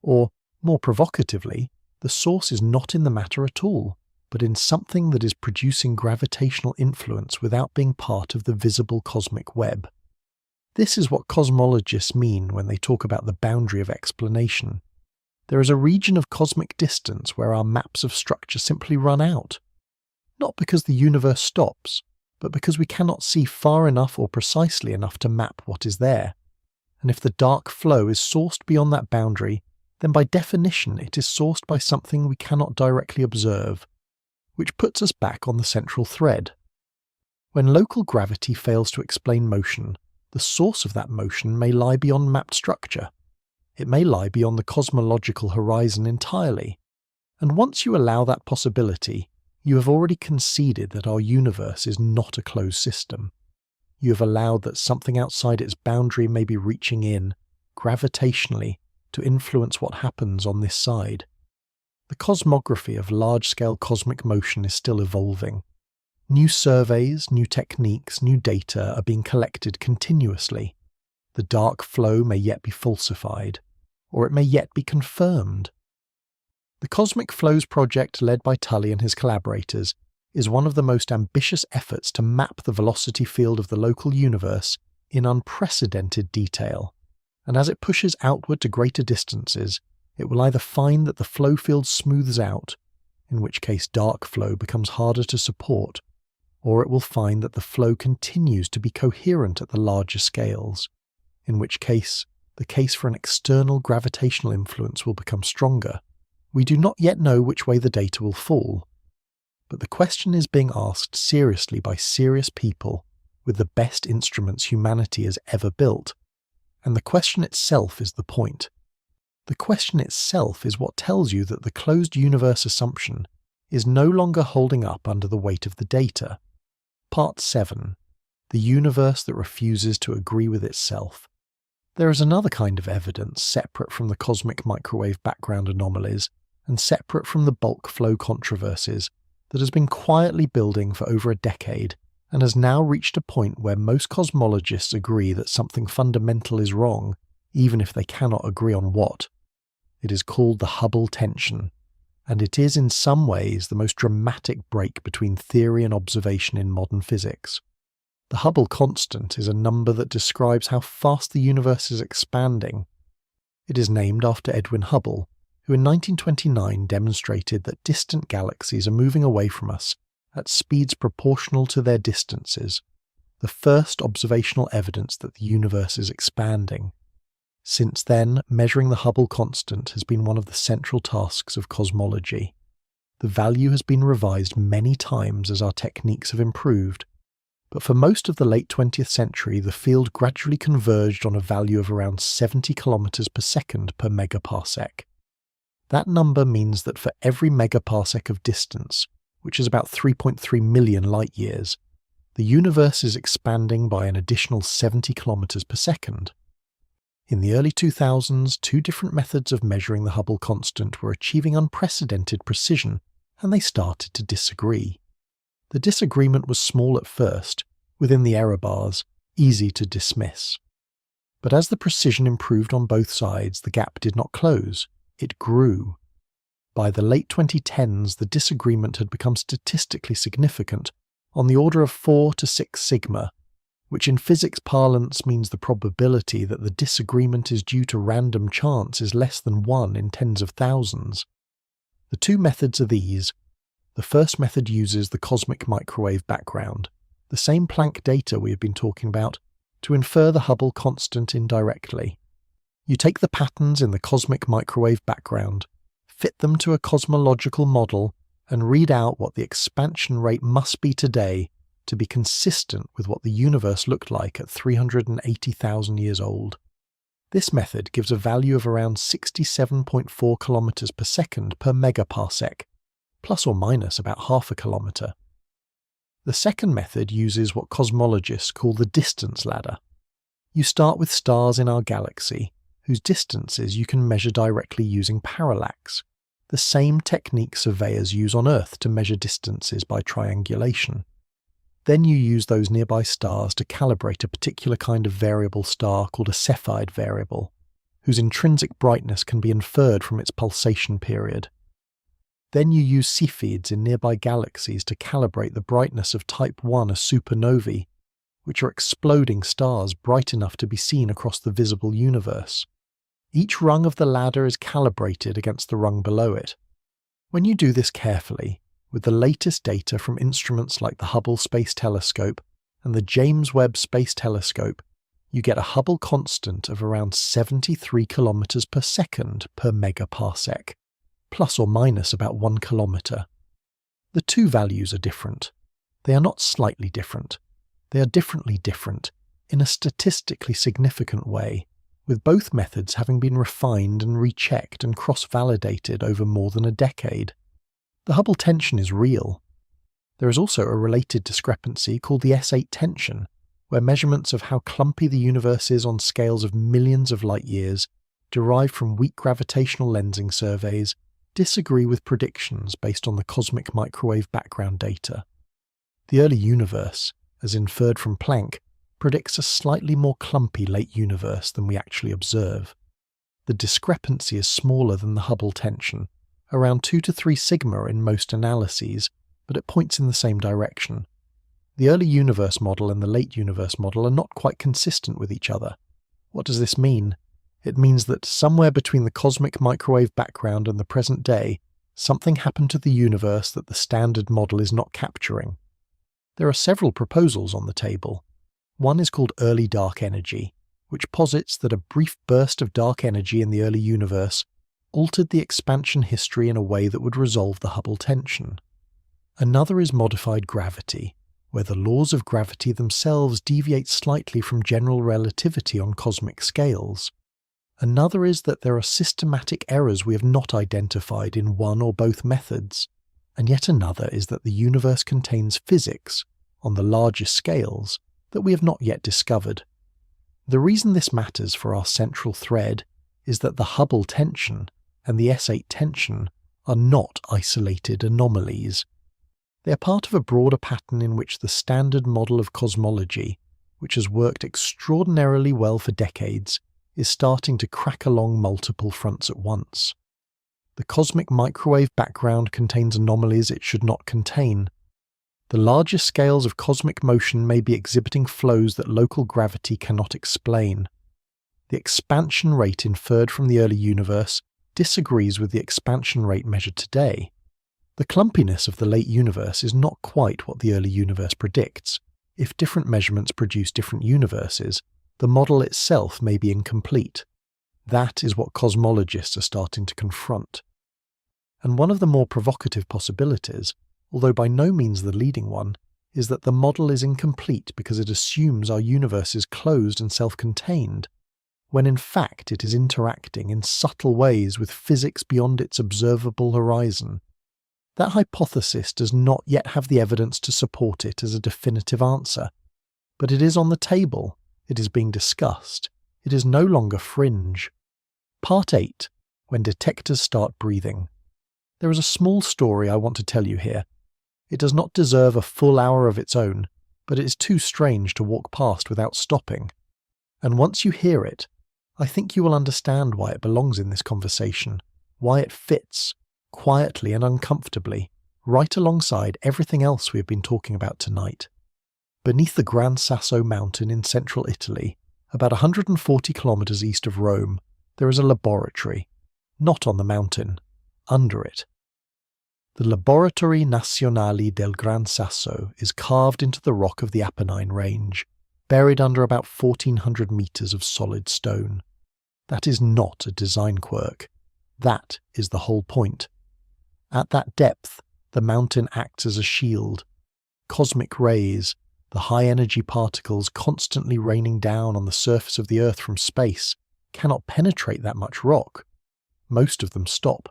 Or, more provocatively, the source is not in the matter at all, but in something that is producing gravitational influence without being part of the visible cosmic web. This is what cosmologists mean when they talk about the boundary of explanation. There is a region of cosmic distance where our maps of structure simply run out. Not because the universe stops, but because we cannot see far enough or precisely enough to map what is there. And if the dark flow is sourced beyond that boundary, then by definition it is sourced by something we cannot directly observe, which puts us back on the central thread. When local gravity fails to explain motion, the source of that motion may lie beyond mapped structure. It may lie beyond the cosmological horizon entirely. And once you allow that possibility, you have already conceded that our universe is not a closed system. You have allowed that something outside its boundary may be reaching in, gravitationally, to influence what happens on this side. The cosmography of large-scale cosmic motion is still evolving. New surveys, new techniques, new data are being collected continuously. The dark flow may yet be falsified, or it may yet be confirmed. The Cosmic Flows project led by Tully and his collaborators is one of the most ambitious efforts to map the velocity field of the local universe in unprecedented detail. And as it pushes outward to greater distances, it will either find that the flow field smooths out, in which case dark flow becomes harder to support, or it will find that the flow continues to be coherent at the larger scales, in which case the case for an external gravitational influence will become stronger. We do not yet know which way the data will fall, but the question is being asked seriously by serious people with the best instruments humanity has ever built. And the question itself is the point. The question itself is what tells you that the closed universe assumption is no longer holding up under the weight of the data. Part 7. The universe that refuses to agree with itself. There is another kind of evidence separate from the cosmic microwave background anomalies and separate from the bulk flow controversies that has been quietly building for over a decade and has now reached a point where most cosmologists agree that something fundamental is wrong, even if they cannot agree on what. It is called the Hubble tension, and it is in some ways the most dramatic break between theory and observation in modern physics. The Hubble constant is a number that describes how fast the universe is expanding. It is named after Edwin Hubble, who in 1929 demonstrated that distant galaxies are moving away from us at speeds proportional to their distances, the first observational evidence that the universe is expanding. Since then, measuring the Hubble constant has been one of the central tasks of cosmology. The value has been revised many times as our techniques have improved, but for most of the late 20th century the field gradually converged on a value of around 70 kilometers per second per megaparsec. That number means that for every megaparsec of distance, which is about 3.3 million light-years, the universe is expanding by an additional 70 kilometers per second. In the early 2000s, two different methods of measuring the Hubble constant were achieving unprecedented precision, and they started to disagree. The disagreement was small at first, within the error bars, easy to dismiss. But as the precision improved on both sides, the gap did not close, it grew. By the late 2010s, the disagreement had become statistically significant, on the order of 4 to 6 sigma, which in physics parlance means the probability that the disagreement is due to random chance is less than 1 in tens of thousands. The two methods are these. The first method uses the cosmic microwave background, the same Planck data we have been talking about, to infer the Hubble constant indirectly. You take the patterns in the cosmic microwave background, fit them to a cosmological model, and read out what the expansion rate must be today to be consistent with what the universe looked like at 380,000 years old. This method gives a value of around 67.4 kilometers per second per megaparsec, plus or minus about half a kilometer. The second method uses what cosmologists call the distance ladder. You start with stars in our galaxy, whose distances you can measure directly using parallax, the same technique surveyors use on Earth to measure distances by triangulation. Then you use those nearby stars to calibrate a particular kind of variable star called a Cepheid variable, whose intrinsic brightness can be inferred from its pulsation period. Then you use Cepheids in nearby galaxies to calibrate the brightness of Type 1 supernovae, which are exploding stars bright enough to be seen across the visible universe. Each rung of the ladder is calibrated against the rung below it. When you do this carefully, with the latest data from instruments like the Hubble Space Telescope and the James Webb Space Telescope, you get a Hubble constant of around 73 kilometers per second per megaparsec, plus or minus about 1 kilometer. The two values are different. They are not slightly different. They are differently different, in a statistically significant way, with both methods having been refined and rechecked and cross-validated over more than a decade. The Hubble tension is real. There is also a related discrepancy called the S8 tension, where measurements of how clumpy the universe is on scales of millions of light-years, derived from weak gravitational lensing surveys, disagree with predictions based on the cosmic microwave background data. The early universe, as inferred from Planck, predicts a slightly more clumpy late universe than we actually observe. The discrepancy is smaller than the Hubble tension, around 2 to 3 sigma in most analyses, but it points in the same direction. The early universe model and the late universe model are not quite consistent with each other. What does this mean? It means that somewhere between the cosmic microwave background and the present day, something happened to the universe that the standard model is not capturing. There are several proposals on the table. One is called early dark energy, which posits that a brief burst of dark energy in the early universe altered the expansion history in a way that would resolve the Hubble tension. Another is modified gravity, where the laws of gravity themselves deviate slightly from general relativity on cosmic scales. Another is that there are systematic errors we have not identified in one or both methods. And yet another is that the universe contains physics, on the largest scales, that we have not yet discovered. The reason this matters for our central thread is that the Hubble tension and the S8 tension are not isolated anomalies. They are part of a broader pattern in which the standard model of cosmology, which has worked extraordinarily well for decades, is starting to crack along multiple fronts at once. The cosmic microwave background contains anomalies it should not contain. The largest scales of cosmic motion may be exhibiting flows that local gravity cannot explain. The expansion rate inferred from the early universe disagrees with the expansion rate measured today. The clumpiness of the late universe is not quite what the early universe predicts. If different measurements produce different universes, the model itself may be incomplete. That is what cosmologists are starting to confront. And one of the more provocative possibilities, although by no means the leading one, is that the model is incomplete because it assumes our universe is closed and self-contained, when in fact it is interacting in subtle ways with physics beyond its observable horizon. That hypothesis does not yet have the evidence to support it as a definitive answer, but it is on the table, it is being discussed, it is no longer fringe. Part 8. When detectors start breathing. There is a small story I want to tell you here. It does not deserve a full hour of its own, but it is too strange to walk past without stopping. And once you hear it, I think you will understand why it belongs in this conversation, why it fits, quietly and uncomfortably, right alongside everything else we have been talking about tonight. Beneath the Gran Sasso mountain in central Italy, about 140 kilometers east of Rome, there is a laboratory, not on the mountain, under it. The Laboratory Nazionale del Gran Sasso is carved into the rock of the Apennine Range, buried under about 1,400 meters of solid stone. That is not a design quirk. That is the whole point. At that depth, the mountain acts as a shield. Cosmic rays, the high-energy particles constantly raining down on the surface of the Earth from space, cannot penetrate that much rock. Most of them stop.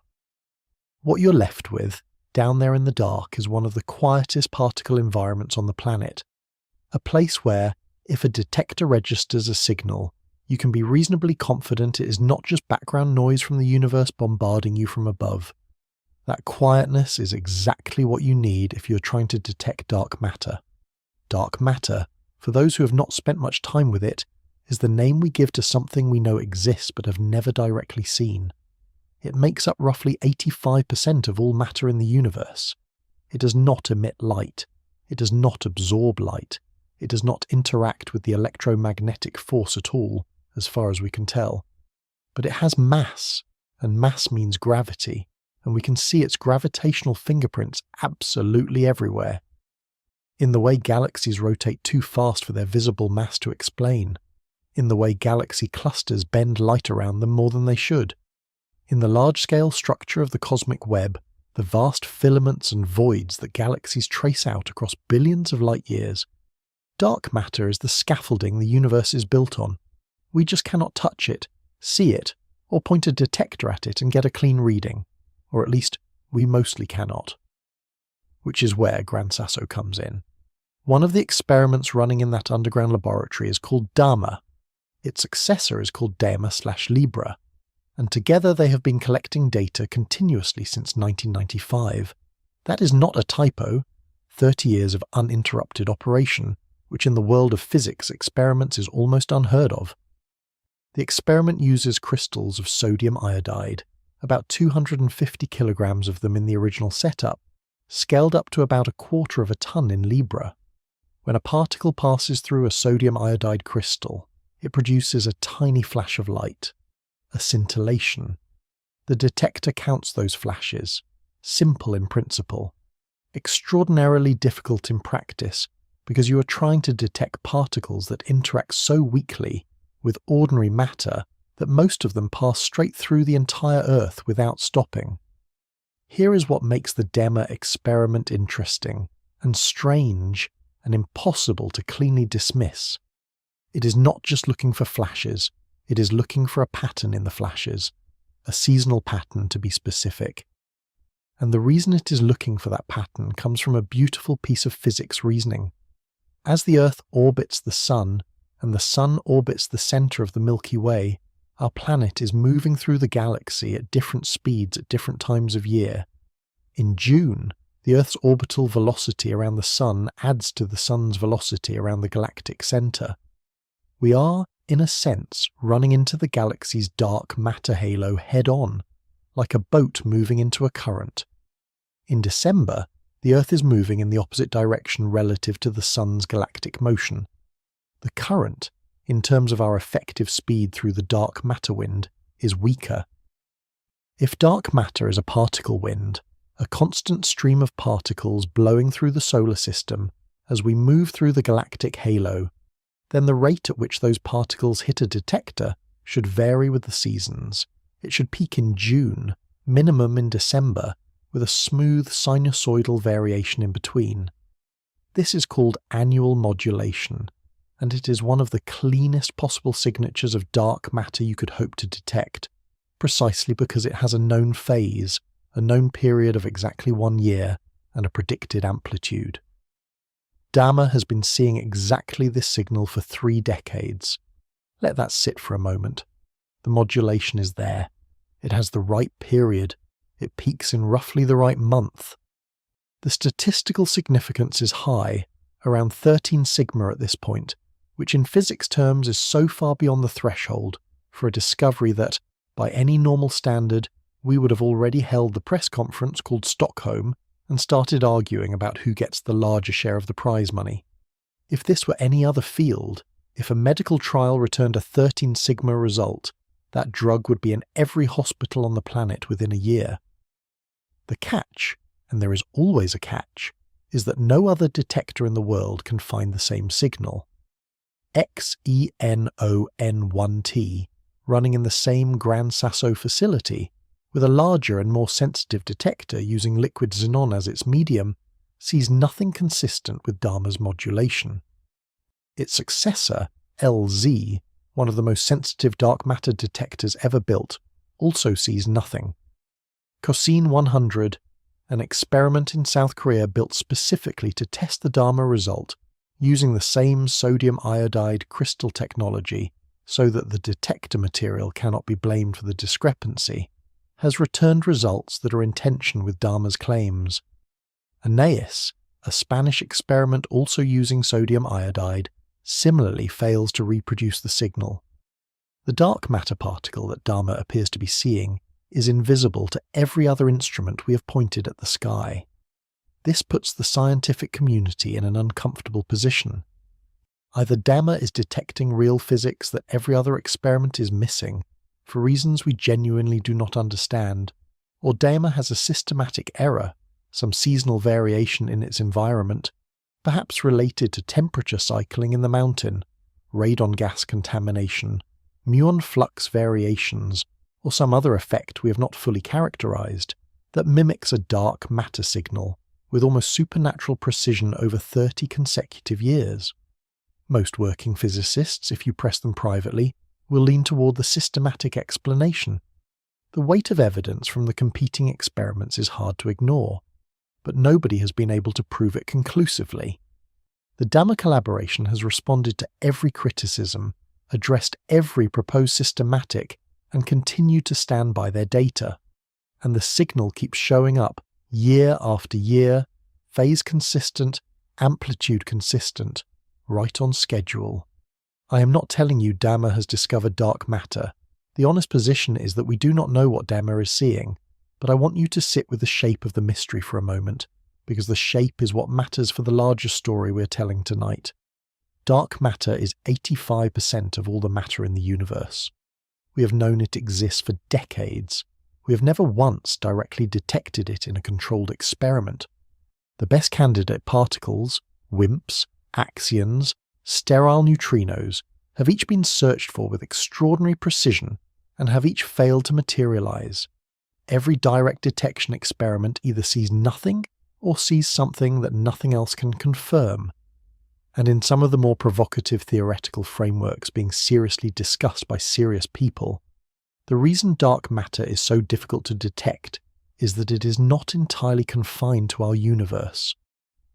What you're left with, down there in the dark, is one of the quietest particle environments on the planet. A place where, if a detector registers a signal, you can be reasonably confident it is not just background noise from the universe bombarding you from above. That quietness is exactly what you need if you're trying to detect dark matter. Dark matter, for those who have not spent much time with it, is the name we give to something we know exists but have never directly seen. It makes up roughly 85% of all matter in the universe. It does not emit light. It does not absorb light. It does not interact with the electromagnetic force at all, as far as we can tell. But it has mass, and mass means gravity, and we can see its gravitational fingerprints absolutely everywhere. In the way galaxies rotate too fast for their visible mass to explain. In the way galaxy clusters bend light around them more than they should. In the large-scale structure of the cosmic web, the vast filaments and voids that galaxies trace out across billions of light years. Dark matter is the scaffolding the universe is built on. We just cannot touch it, see it, or point a detector at it and get a clean reading. Or at least, we mostly cannot. Which is where Gran Sasso comes in. One of the experiments running in that underground laboratory is called DAMA. Its successor is called DEMA/Libra. And together they have been collecting data continuously since 1995. That is not a typo. 30 years of uninterrupted operation, which in the world of physics experiments is almost unheard of. The experiment uses crystals of sodium iodide, about 250 kilograms of them in the original setup, scaled up to about 1/4 of a ton in Libra. When a particle passes through a sodium iodide crystal, it produces a tiny flash of light, a scintillation. The detector counts those flashes, simple in principle, extraordinarily difficult in practice, because you are trying to detect particles that interact so weakly with ordinary matter that most of them pass straight through the entire Earth without stopping. Here is what makes the DEMA experiment interesting, and strange, and impossible to cleanly dismiss. It is not just looking for flashes, it is looking for a pattern in the flashes, a seasonal pattern to be specific. And the reason it is looking for that pattern comes from a beautiful piece of physics reasoning. As the Earth orbits the Sun, and the Sun orbits the centre of the Milky Way, our planet is moving through the galaxy at different speeds at different times of year. In June, the Earth's orbital velocity around the Sun adds to the Sun's velocity around the galactic centre. We are, in a sense, running into the galaxy's dark matter halo head-on, like a boat moving into a current. In December, the Earth is moving in the opposite direction relative to the Sun's galactic motion. The current, in terms of our effective speed through the dark matter wind, is weaker. If dark matter is a particle wind, a constant stream of particles blowing through the solar system as we move through the galactic halo, then the rate at which those particles hit a detector should vary with the seasons. It should peak in June, minimum in December, with a smooth sinusoidal variation in between. This is called annual modulation, and it is one of the cleanest possible signatures of dark matter you could hope to detect, precisely because it has a known phase, a known period of exactly 1 year, and a predicted amplitude. DAMA has been seeing exactly this signal for 3 decades. Let that sit for a moment. The modulation is there. It has the right period. It peaks in roughly the right month. The statistical significance is high, around 13 sigma at this point, which in physics terms is so far beyond the threshold for a discovery that, by any normal standard, we would have already held the press conference called Stockholm and started arguing about who gets the larger share of the prize money. If this were any other field, if a medical trial returned a 13 sigma result, that drug would be in every hospital on the planet within a year. The catch, and there is always a catch, is that no other detector in the world can find the same signal. XENON1T, running in the same Gran Sasso facility, with a larger and more sensitive detector using liquid xenon as its medium, sees nothing consistent with DAMA's modulation. Its successor, LZ, one of the most sensitive dark matter detectors ever built, also sees nothing. Cosine 100, an experiment in South Korea built specifically to test the DAMA result using the same sodium iodide crystal technology so that the detector material cannot be blamed for the discrepancy, has returned results that are in tension with DAMA's claims. Aeneas, a Spanish experiment also using sodium iodide, similarly fails to reproduce the signal. The dark matter particle that DAMA appears to be seeing is invisible to every other instrument we have pointed at the sky. This puts the scientific community in an uncomfortable position. Either DAMA is detecting real physics that every other experiment is missing, for reasons we genuinely do not understand, or DAMA has a systematic error, some seasonal variation in its environment, perhaps related to temperature cycling in the mountain, radon gas contamination, muon flux variations, or some other effect we have not fully characterized, that mimics a dark matter signal with almost supernatural precision over 30 consecutive years. Most working physicists, if you press them privately, will lean toward the systematic explanation. The weight of evidence from the competing experiments is hard to ignore, but nobody has been able to prove it conclusively. The DAMA collaboration has responded to every criticism, addressed every proposed systematic, and continued to stand by their data. And the signal keeps showing up year after year, phase consistent, amplitude consistent, right on schedule. I am not telling you DAMA has discovered dark matter. The honest position is that we do not know what DAMA is seeing, but I want you to sit with the shape of the mystery for a moment, because the shape is what matters for the larger story we're telling tonight. Dark matter is 85% of all the matter in the universe. We have known it exists for decades. We have never once directly detected it in a controlled experiment. The best candidate particles, WIMPs, axions, sterile neutrinos, have each been searched for with extraordinary precision and have each failed to materialize. Every direct detection experiment either sees nothing or sees something that nothing else can confirm. And in some of the more provocative theoretical frameworks being seriously discussed by serious people, the reason dark matter is so difficult to detect is that it is not entirely confined to our universe.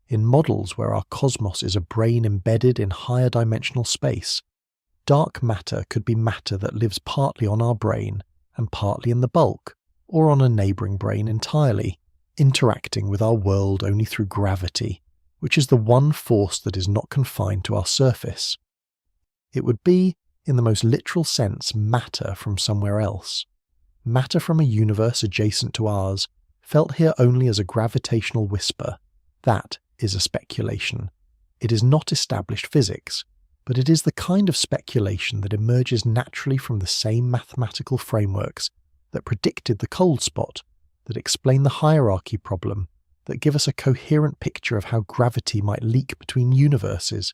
In models where our cosmos is a brain embedded in higher dimensional space, dark matter could be matter that lives partly on our brain and partly in the bulk, or on a neighbouring brain entirely, interacting with our world only through gravity, which is the one force that is not confined to our surface. It would be, in the most literal sense, matter from somewhere else. Matter from a universe adjacent to ours, felt here only as a gravitational whisper. That is a speculation. It is not established physics, but it is the kind of speculation that emerges naturally from the same mathematical frameworks that predicted the cold spot, that explain the hierarchy problem, that give us a coherent picture of how gravity might leak between universes.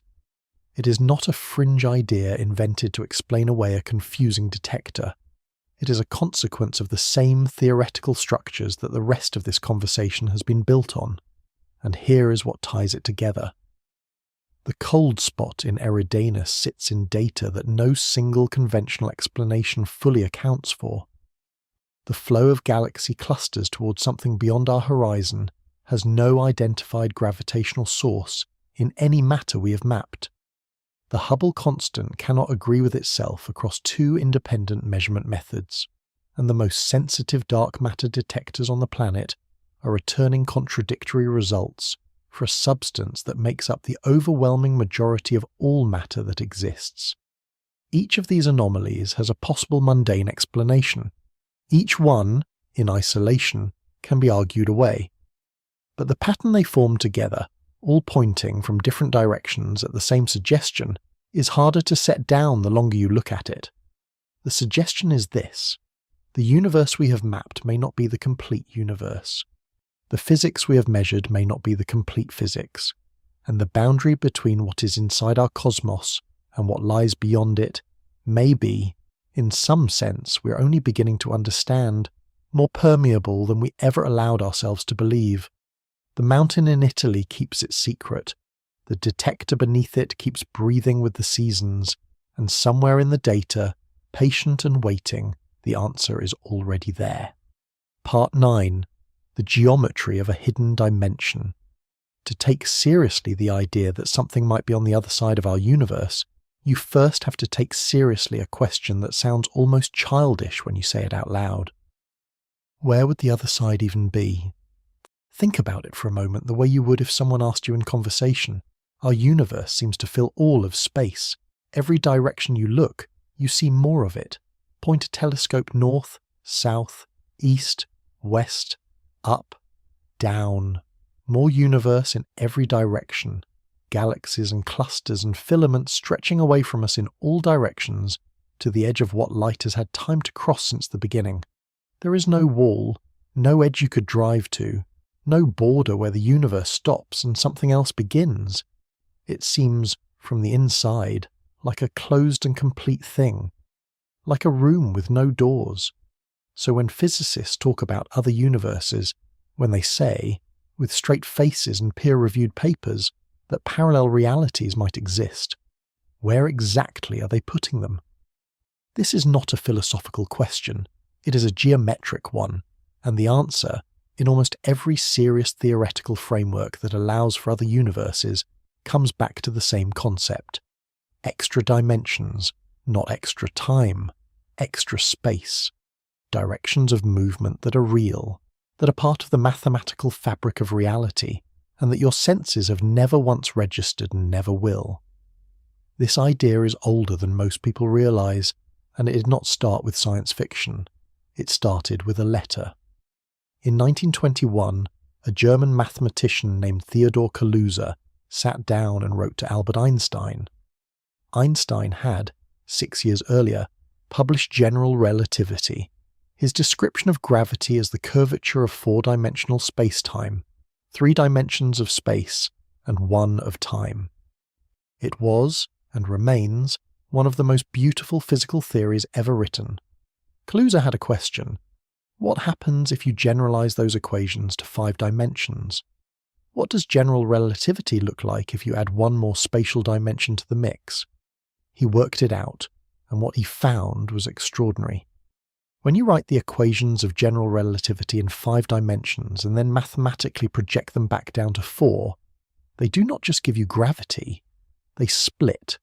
It is not a fringe idea invented to explain away a confusing detector. It is a consequence of the same theoretical structures that the rest of this conversation has been built on. And here is what ties it together. The cold spot in Eridanus sits in data that no single conventional explanation fully accounts for. The flow of galaxy clusters towards something beyond our horizon has no identified gravitational source in any matter we have mapped. The Hubble constant cannot agree with itself across two independent measurement methods, and the most sensitive dark matter detectors on the planet are returning contradictory results for a substance that makes up the overwhelming majority of all matter that exists. Each of these anomalies has a possible mundane explanation. Each one, in isolation, can be argued away. But the pattern they form together, all pointing from different directions at the same suggestion, is harder to set down the longer you look at it. The suggestion is this: the universe we have mapped may not be the complete universe. The physics we have measured may not be the complete physics, and the boundary between what is inside our cosmos and what lies beyond it may be, in some sense we're only beginning to understand, more permeable than we ever allowed ourselves to believe. The mountain in Italy keeps its secret, the detector beneath it keeps breathing with the seasons, and somewhere in the data, patient and waiting, the answer is already there. Part 9. The geometry of a hidden dimension. To take seriously the idea that something might be on the other side of our universe, you first have to take seriously a question that sounds almost childish when you say it out loud. Where would the other side even be? Think about it for a moment the way you would if someone asked you in conversation. Our universe seems to fill all of space. Every direction you look, you see more of it. Point a telescope north, south, east, west, up, down. More universe in every direction. Galaxies and clusters and filaments stretching away from us in all directions to the edge of what light has had time to cross since the beginning. There is no wall, no edge you could drive to, no border where the universe stops and something else begins. It seems, from the inside, like a closed and complete thing, like a room with no doors. So when physicists talk about other universes, when they say, with straight faces and peer-reviewed papers, that parallel realities might exist, where exactly are they putting them? This is not a philosophical question, it is a geometric one, and the answer, in almost every serious theoretical framework that allows for other universes, comes back to the same concept. Extra dimensions, not extra time, extra space. Directions of movement that are real, that are part of the mathematical fabric of reality, and that your senses have never once registered and never will. This idea is older than most people realize, and it did not start with science fiction. It started with a letter. In 1921, a German mathematician named Theodor Kaluza sat down and wrote to Albert Einstein. Einstein had, 6 years earlier, published General Relativity, his description of gravity as the curvature of four-dimensional space-time, 3 dimensions of space, and 1 of time. It was, and remains, one of the most beautiful physical theories ever written. Kaluza had a question. What happens if you generalize those equations to 5 dimensions? What does general relativity look like if you add 1 more spatial dimension to the mix? He worked it out, and what he found was extraordinary. When you write the equations of general relativity in 5 dimensions and then mathematically project them back down to 4, they do not just give you gravity, they split.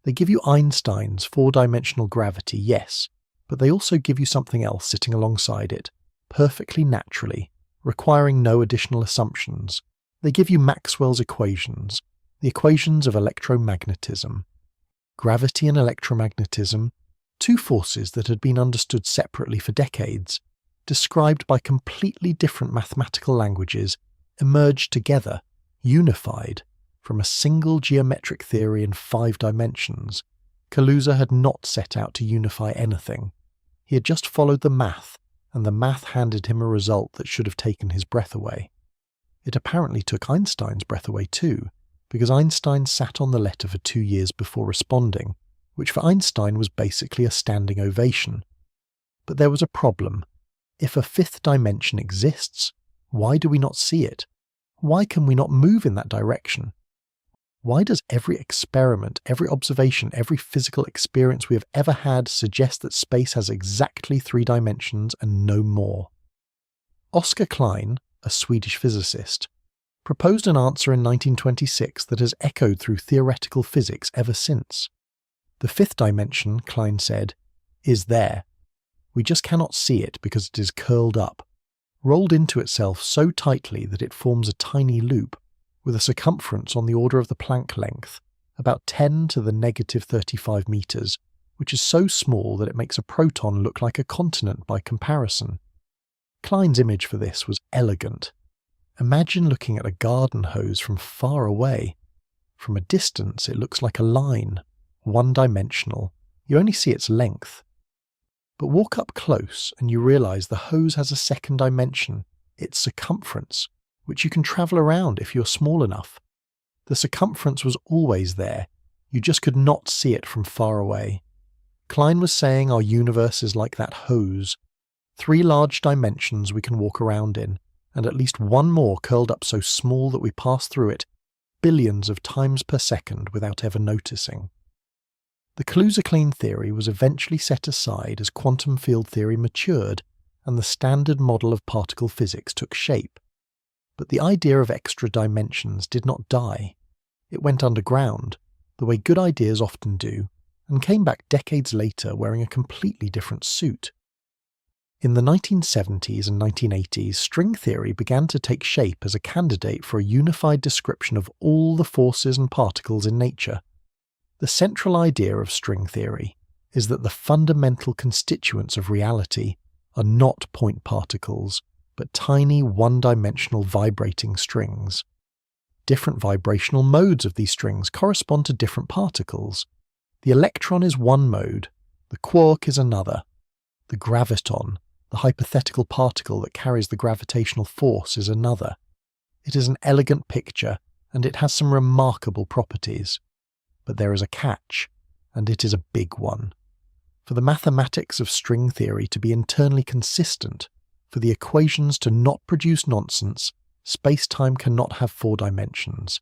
They give you Einstein's 4-dimensional gravity, yes, but they also give you something else sitting alongside it, perfectly naturally, requiring no additional assumptions. They give you Maxwell's equations, the equations of electromagnetism. Gravity and electromagnetism, 2 forces that had been understood separately for decades, described by completely different mathematical languages, emerged together, unified, from a single geometric theory in 5 dimensions. Kaluza had not set out to unify anything. He had just followed the math, and the math handed him a result that should have taken his breath away. It apparently took Einstein's breath away too, because Einstein sat on the letter for 2 years before responding, which for Einstein was basically a standing ovation. But there was a problem. If a 5th dimension exists, why do we not see it? Why can we not move in that direction? Why does every experiment, every observation, every physical experience we have ever had suggest that space has exactly 3 dimensions and no more? Oskar Klein, a Swedish physicist, proposed an answer in 1926 that has echoed through theoretical physics ever since. The 5th dimension, Klein said, is there. We just cannot see it because it is curled up, rolled into itself so tightly that it forms a tiny loop, with a circumference on the order of the Planck length, about 10 to the negative 35 meters, which is so small that it makes a proton look like a continent by comparison. Klein's image for this was elegant. Imagine looking at a garden hose from far away. From a distance, it looks like a line, one-dimensional. You only see its length. But walk up close and you realize the hose has a second dimension, its circumference, which you can travel around if you're small enough. The circumference was always there. You just could not see it from far away. Klein was saying our universe is like that hose. 3 large dimensions we can walk around in, and at least one more curled up so small that we pass through it billions of times per second without ever noticing. The Kaluza-Klein theory was eventually set aside as quantum field theory matured and the standard model of particle physics took shape. But the idea of extra dimensions did not die. It went underground, the way good ideas often do, and came back decades later wearing a completely different suit. In the 1970s and 1980s, string theory began to take shape as a candidate for a unified description of all the forces and particles in nature. The central idea of string theory is that the fundamental constituents of reality are not point particles, but tiny one-dimensional vibrating strings. Different vibrational modes of these strings correspond to different particles. The electron is one mode, the quark is another. The graviton, the hypothetical particle that carries the gravitational force, is another. It is an elegant picture, and it has some remarkable properties. But there is a catch, and it is a big one. For the mathematics of string theory to be internally consistent, for the equations to not produce nonsense, space-time cannot have 4 dimensions.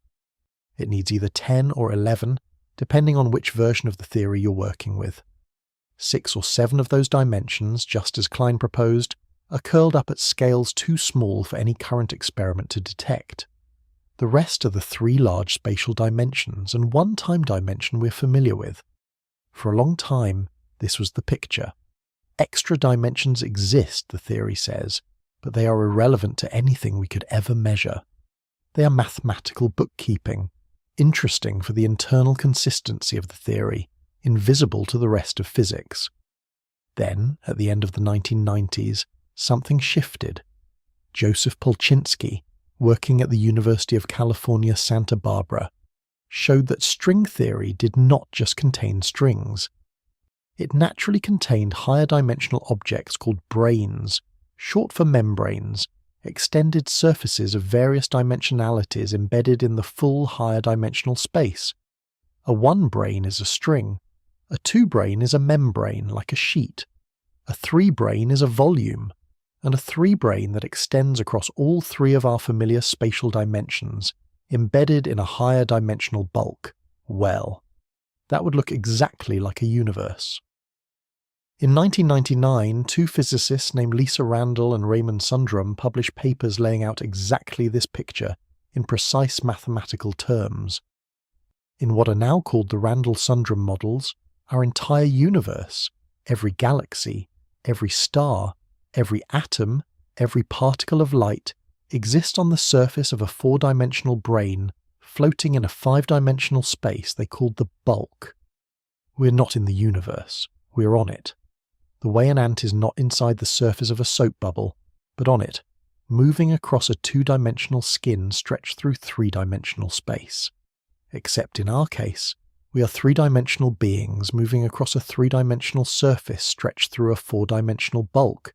It needs either 10 or 11, depending on which version of the theory you're working with. 6 or 7 of those dimensions, just as Klein proposed, are curled up at scales too small for any current experiment to detect. The rest are the 3 large spatial dimensions and 1 time dimension we're familiar with. For a long time, this was the picture. Extra dimensions exist, the theory says, but they are irrelevant to anything we could ever measure. They are mathematical bookkeeping, interesting for the internal consistency of the theory, invisible to the rest of physics. Then, at the end of the 1990s, something shifted. Joseph Polchinski, working at the University of California, Santa Barbara, showed that string theory did not just contain strings. It naturally contained higher dimensional objects called branes, short for membranes, extended surfaces of various dimensionalities embedded in the full higher dimensional space. A 1 brane is a string. A 2 brane is a membrane, like a sheet. A 3 brane is a volume. And a 3 brane that extends across all 3 of our familiar spatial dimensions, embedded in a higher dimensional bulk. Well, that would look exactly like a universe. In 1999, 2 physicists named Lisa Randall and Raymond Sundrum published papers laying out exactly this picture in precise mathematical terms. In what are now called the Randall-Sundrum models, our entire universe, every galaxy, every star, every atom, every particle of light, exists on the surface of a 4-dimensional brane floating in a 5-dimensional space they called the bulk. We're not in the universe, we're on it. The way an ant is not inside the surface of a soap bubble, but on it, moving across a 2-dimensional skin stretched through 3-dimensional space. Except in our case, we are 3-dimensional beings moving across a 3-dimensional surface stretched through a 4-dimensional bulk.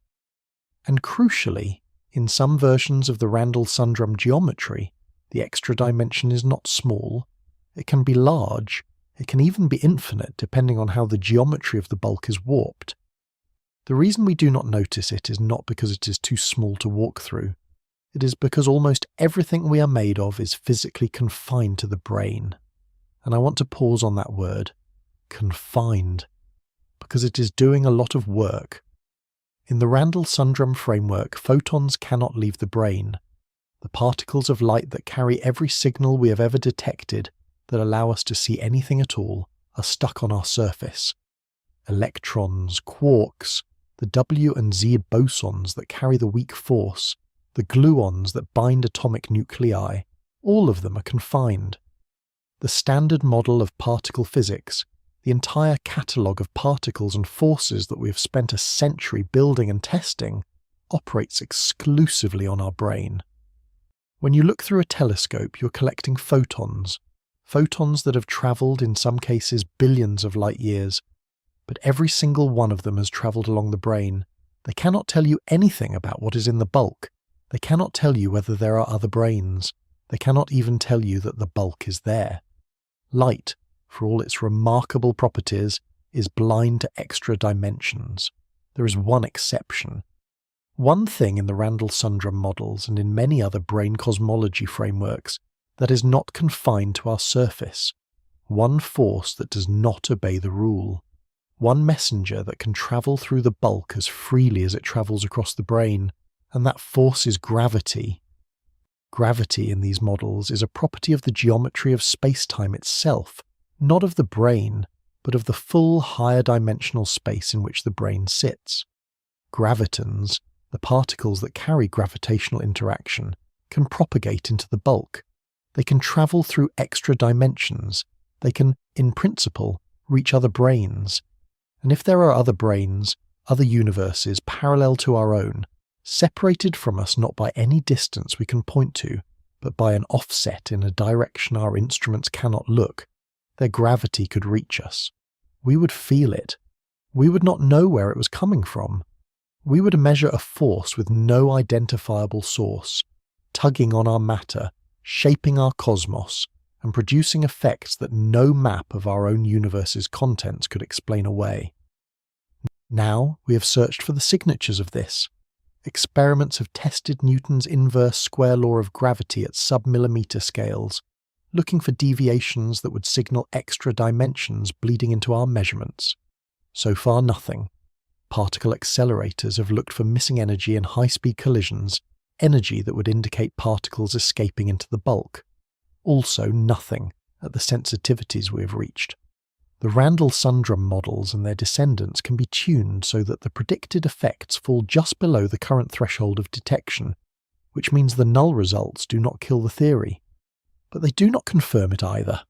And crucially, in some versions of the Randall-Sundrum geometry, the extra dimension is not small, it can be large, it can even be infinite depending on how the geometry of the bulk is warped. The reason we do not notice it is not because it is too small to walk through. It is because almost everything we are made of is physically confined to the brain. And I want to pause on that word, confined, because it is doing a lot of work. In the Randall-Sundrum framework, photons cannot leave the brain. The particles of light that carry every signal we have ever detected that allow us to see anything at all are stuck on our surface. Electrons, quarks, the W and Z bosons that carry the weak force, the gluons that bind atomic nuclei, all of them are confined. The standard model of particle physics, the entire catalogue of particles and forces that we have spent a century building and testing, operates exclusively on our brain. When you look through a telescope, you're collecting photons that have travelled in some cases billions of light years, but every single one of them has travelled along the brain. They cannot tell you anything about what is in the bulk. They cannot tell you whether there are other brains. They cannot even tell you that the bulk is there. Light, for all its remarkable properties, is blind to extra dimensions. There is one exception. One thing in the Randall-Sundrum models and in many other brain cosmology frameworks that is not confined to our surface. One force that does not obey the rule. One messenger that can travel through the bulk as freely as it travels across the brain, and that force is gravity. Gravity in these models is a property of the geometry of space-time itself, not of the brain, but of the full higher dimensional space in which the brain sits. Gravitons, the particles that carry gravitational interaction, can propagate into the bulk. They can travel through extra dimensions. They can, in principle, reach other brains. And if there are other brains, other universes parallel to our own, separated from us not by any distance we can point to, but by an offset in a direction our instruments cannot look, their gravity could reach us. We would feel it. We would not know where it was coming from. We would measure a force with no identifiable source, tugging on our matter, shaping our cosmos, and producing effects that no map of our own universe's contents could explain away. Now we have searched for the signatures of this. Experiments have tested Newton's inverse square law of gravity at sub-millimeter scales, looking for deviations that would signal extra dimensions bleeding into our measurements. So far, nothing. Particle accelerators have looked for missing energy in high-speed collisions, energy that would indicate particles escaping into the bulk. Also nothing at the sensitivities we have reached. The Randall-Sundrum models and their descendants can be tuned so that the predicted effects fall just below the current threshold of detection, which means the null results do not kill the theory. But they do not confirm it either.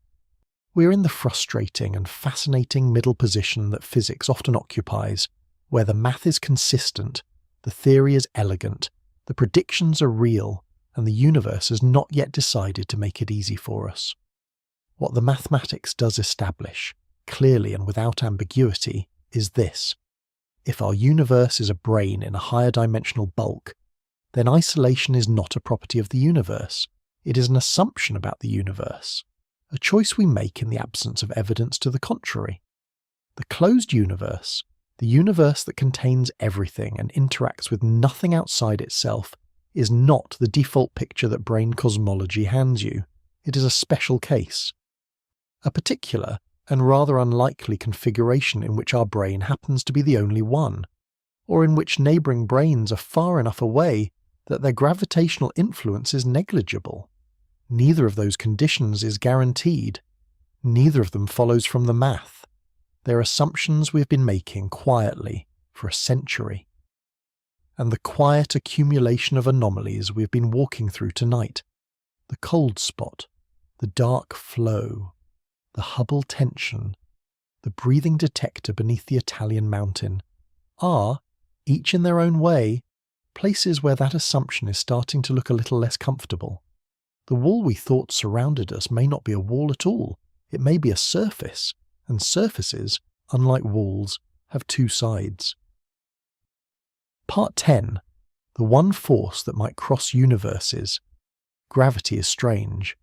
We are in the frustrating and fascinating middle position that physics often occupies, where the math is consistent, the theory is elegant, the predictions are real, and the universe has not yet decided to make it easy for us. What the mathematics does establish, clearly and without ambiguity, is this. If our universe is a brain in a higher dimensional bulk, then isolation is not a property of the universe. It is an assumption about the universe, a choice we make in the absence of evidence to the contrary. The closed universe, the universe that contains everything and interacts with nothing outside itself, is not the default picture that brain cosmology hands you. It is a special case. A particular and rather unlikely configuration in which our brain happens to be the only one, or in which neighbouring brains are far enough away that their gravitational influence is negligible. Neither of those conditions is guaranteed. Neither of them follows from the math. They're assumptions we've been making quietly for a century. And the quiet accumulation of anomalies we've been walking through tonight, the cold spot, the dark flow, the Hubble tension, the breathing detector beneath the Italian mountain, are, each in their own way, places where that assumption is starting to look a little less comfortable. The wall we thought surrounded us may not be a wall at all. It may be a surface, and surfaces, unlike walls, have two sides. Part 10. The one force that might cross universes. Gravity is strange.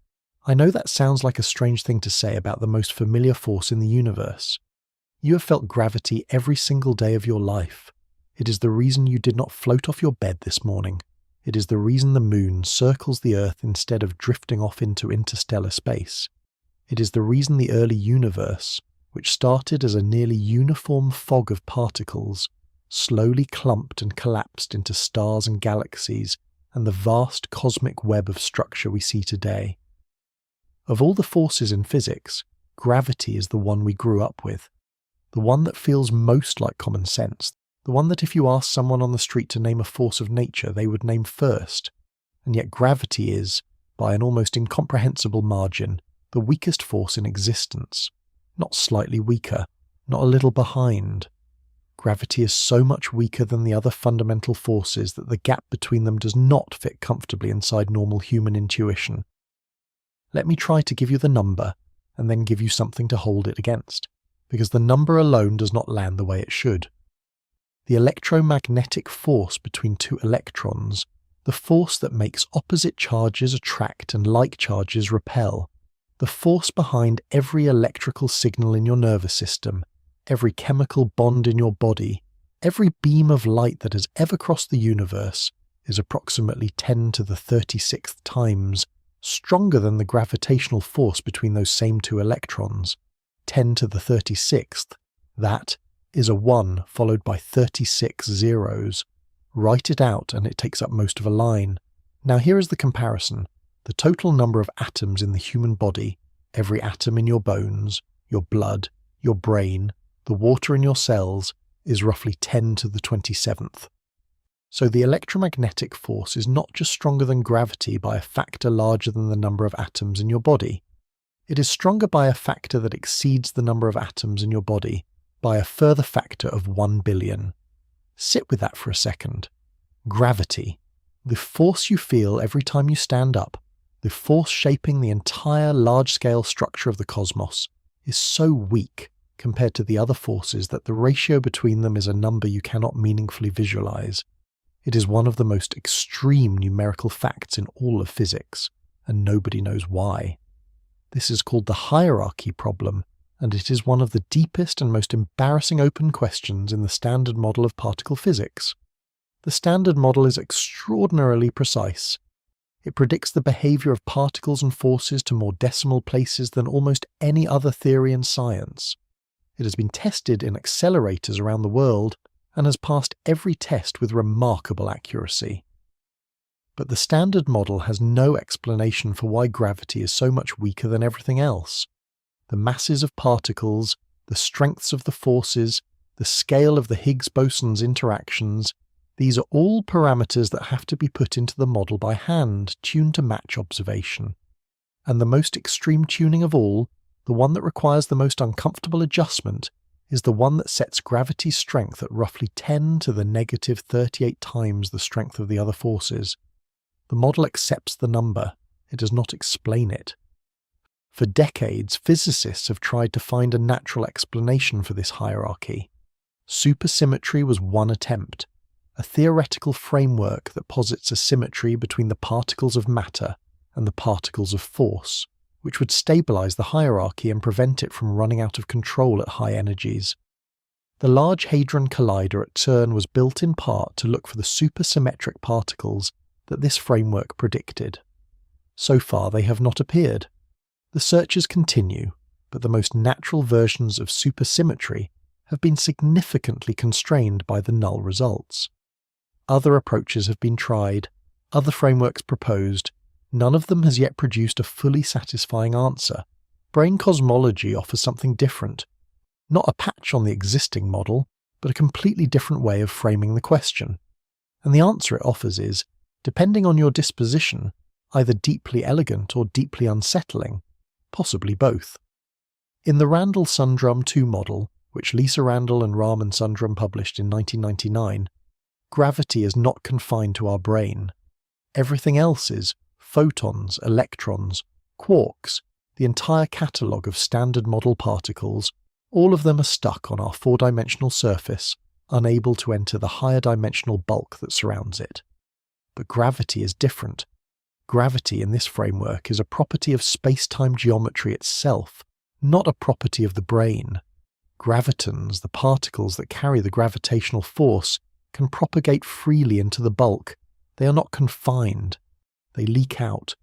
I know that sounds like a strange thing to say about the most familiar force in the universe. You have felt gravity every single day of your life. It is the reason you did not float off your bed this morning. It is the reason the moon circles the Earth instead of drifting off into interstellar space. It is the reason the early universe, which started as a nearly uniform fog of particles, slowly clumped and collapsed into stars and galaxies and the vast cosmic web of structure we see today. Of all the forces in physics, gravity is the one we grew up with, the one that feels most like common sense, the one that if you ask someone on the street to name a force of nature, they would name first. And yet gravity is, by an almost incomprehensible margin, the weakest force in existence. Not slightly weaker, not a little behind. Gravity is so much weaker than the other fundamental forces that the gap between them does not fit comfortably inside normal human intuition. Let me try to give you the number, and then give you something to hold it against, because the number alone does not land the way it should. The electromagnetic force between two electrons, the force that makes opposite charges attract and like charges repel, the force behind every electrical signal in your nervous system, every chemical bond in your body, every beam of light that has ever crossed the universe, is approximately 10 to the 36th times stronger than the gravitational force between those same two electrons. 10 to the 36th, that is a 1 followed by 36 zeros. Write it out and it takes up most of a line. Now here is the comparison. The total number of atoms in the human body, every atom in your bones, your blood, your brain, the water in your cells, is roughly 10 to the 27th. So the electromagnetic force is not just stronger than gravity by a factor larger than the number of atoms in your body. It is stronger by a factor that exceeds the number of atoms in your body by a further factor of 1 billion. Sit with that for a second. Gravity, the force you feel every time you stand up, the force shaping the entire large-scale structure of the cosmos, is so weak compared to the other forces that the ratio between them is a number you cannot meaningfully visualize. It is one of the most extreme numerical facts in all of physics, and nobody knows why. This is called the hierarchy problem, and it is one of the deepest and most embarrassing open questions in the standard model of particle physics. The standard model is extraordinarily precise. It predicts the behavior of particles and forces to more decimal places than almost any other theory in science. It has been tested in accelerators around the world, and has passed every test with remarkable accuracy. But the standard model has no explanation for why gravity is so much weaker than everything else. The masses of particles, the strengths of the forces, the scale of the Higgs boson's interactions, these are all parameters that have to be put into the model by hand, tuned to match observation. And the most extreme tuning of all, the one that requires the most uncomfortable adjustment, is the one that sets gravity's strength at roughly 10 to the negative 38 times the strength of the other forces. The model accepts the number, it does not explain it. For decades, physicists have tried to find a natural explanation for this hierarchy. Supersymmetry was one attempt, a theoretical framework that posits a symmetry between the particles of matter and the particles of force, which would stabilize the hierarchy and prevent it from running out of control at high energies. The Large Hadron Collider at CERN was built in part to look for the supersymmetric particles that this framework predicted. So far they have not appeared. The searches continue, but the most natural versions of supersymmetry have been significantly constrained by the null results. Other approaches have been tried, other frameworks proposed. None of them has yet produced a fully satisfying answer. Brain cosmology offers something different. Not a patch on the existing model, but a completely different way of framing the question. And the answer it offers is, depending on your disposition, either deeply elegant or deeply unsettling, possibly both. In the Randall-Sundrum 2 model, which Lisa Randall and Raman Sundrum published in 1999, gravity is not confined to our brain. Everything else is photons, electrons, quarks, the entire catalogue of standard model particles, all of them are stuck on our four-dimensional surface, unable to enter the higher dimensional bulk that surrounds it. But gravity is different. Gravity in this framework is a property of space-time geometry itself, not a property of the brain. Gravitons, the particles that carry the gravitational force, can propagate freely into the bulk. They are not confined. They leak out.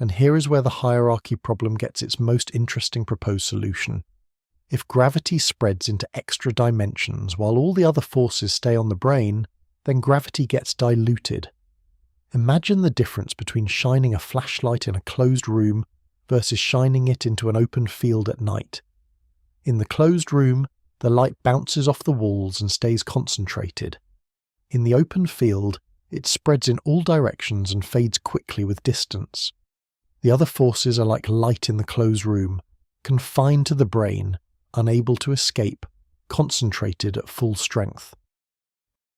And here is where the hierarchy problem gets its most interesting proposed solution. If gravity spreads into extra dimensions while all the other forces stay on the brain, then gravity gets diluted. Imagine the difference between shining a flashlight in a closed room versus shining it into an open field at night. In the closed room, the light bounces off the walls and stays concentrated. In the open field, it spreads in all directions and fades quickly with distance. The other forces are like light in the closed room, confined to the brain, unable to escape, concentrated at full strength.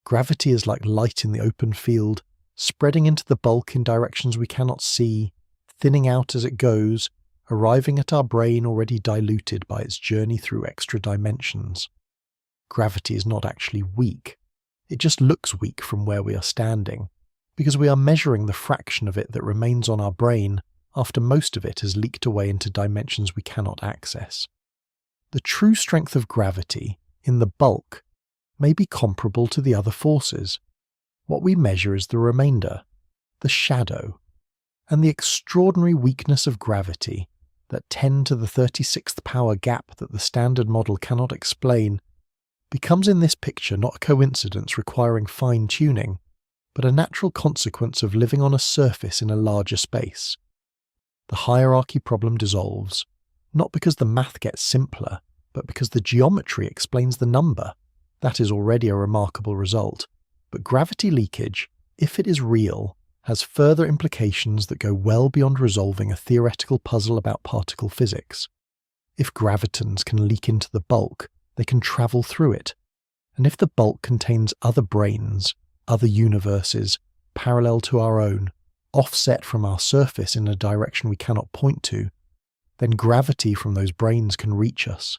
Gravity is like light in the open field, spreading into the bulk in directions we cannot see, thinning out as it goes, arriving at our brain already diluted by its journey through extra dimensions. Gravity is not actually weak. It just looks weak from where we are standing, because we are measuring the fraction of it that remains on our brain after most of it has leaked away into dimensions we cannot access. The true strength of gravity, in the bulk, may be comparable to the other forces. What we measure is the remainder, the shadow, and the extraordinary weakness of gravity, that 10 to the 36th power gap that the standard model cannot explain, becomes in this picture not a coincidence requiring fine-tuning, but a natural consequence of living on a surface in a larger space. The hierarchy problem dissolves, not because the math gets simpler, but because the geometry explains the number. That is already a remarkable result. But gravity leakage, if it is real, has further implications that go well beyond resolving a theoretical puzzle about particle physics. If gravitons can leak into the bulk, they can travel through it. And if the bulk contains other brains, other universes, parallel to our own, offset from our surface in a direction we cannot point to, then gravity from those brains can reach us.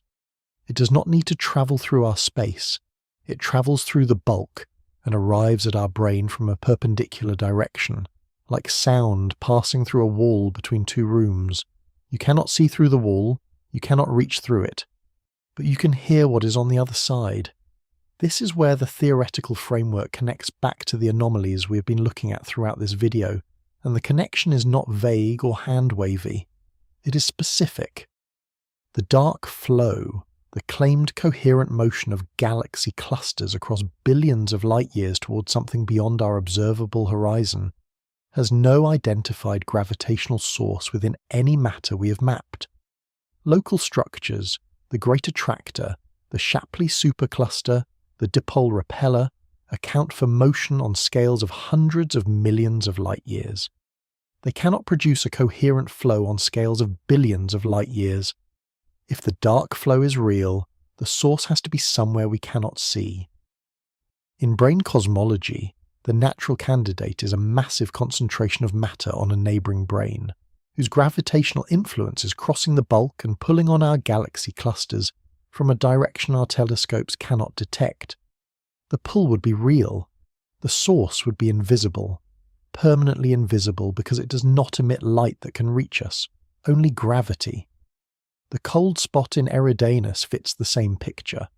It does not need to travel through our space. It travels through the bulk and arrives at our brain from a perpendicular direction, like sound passing through a wall between two rooms. You cannot see through the wall, you cannot reach through it, but you can hear what is on the other side. This is where the theoretical framework connects back to the anomalies we have been looking at throughout this video, and the connection is not vague or hand-wavy. It is specific. The dark flow, the claimed coherent motion of galaxy clusters across billions of light-years towards something beyond our observable horizon, has no identified gravitational source within any matter we have mapped. Local structures, the Great Attractor, the Shapley supercluster, the dipole repeller, account for motion on scales of hundreds of millions of light-years. They cannot produce a coherent flow on scales of billions of light-years. If the dark flow is real, the source has to be somewhere we cannot see. In brain cosmology, the natural candidate is a massive concentration of matter on a neighbouring brain, whose gravitational influence is crossing the bulk and pulling on our galaxy clusters from a direction our telescopes cannot detect. The pull would be real. The source would be invisible, permanently invisible because it does not emit light that can reach us, only gravity. The cold spot in Eridanus fits the same picture.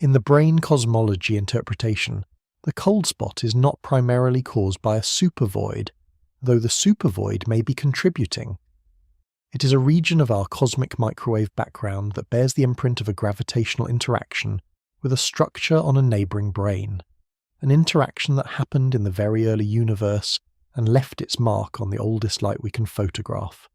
In the brain cosmology interpretation, the cold spot is not primarily caused by a supervoid, though the supervoid may be contributing. It is a region of our cosmic microwave background that bears the imprint of a gravitational interaction with a structure on a neighbouring brain, an interaction that happened in the very early universe and left its mark on the oldest light we can photograph.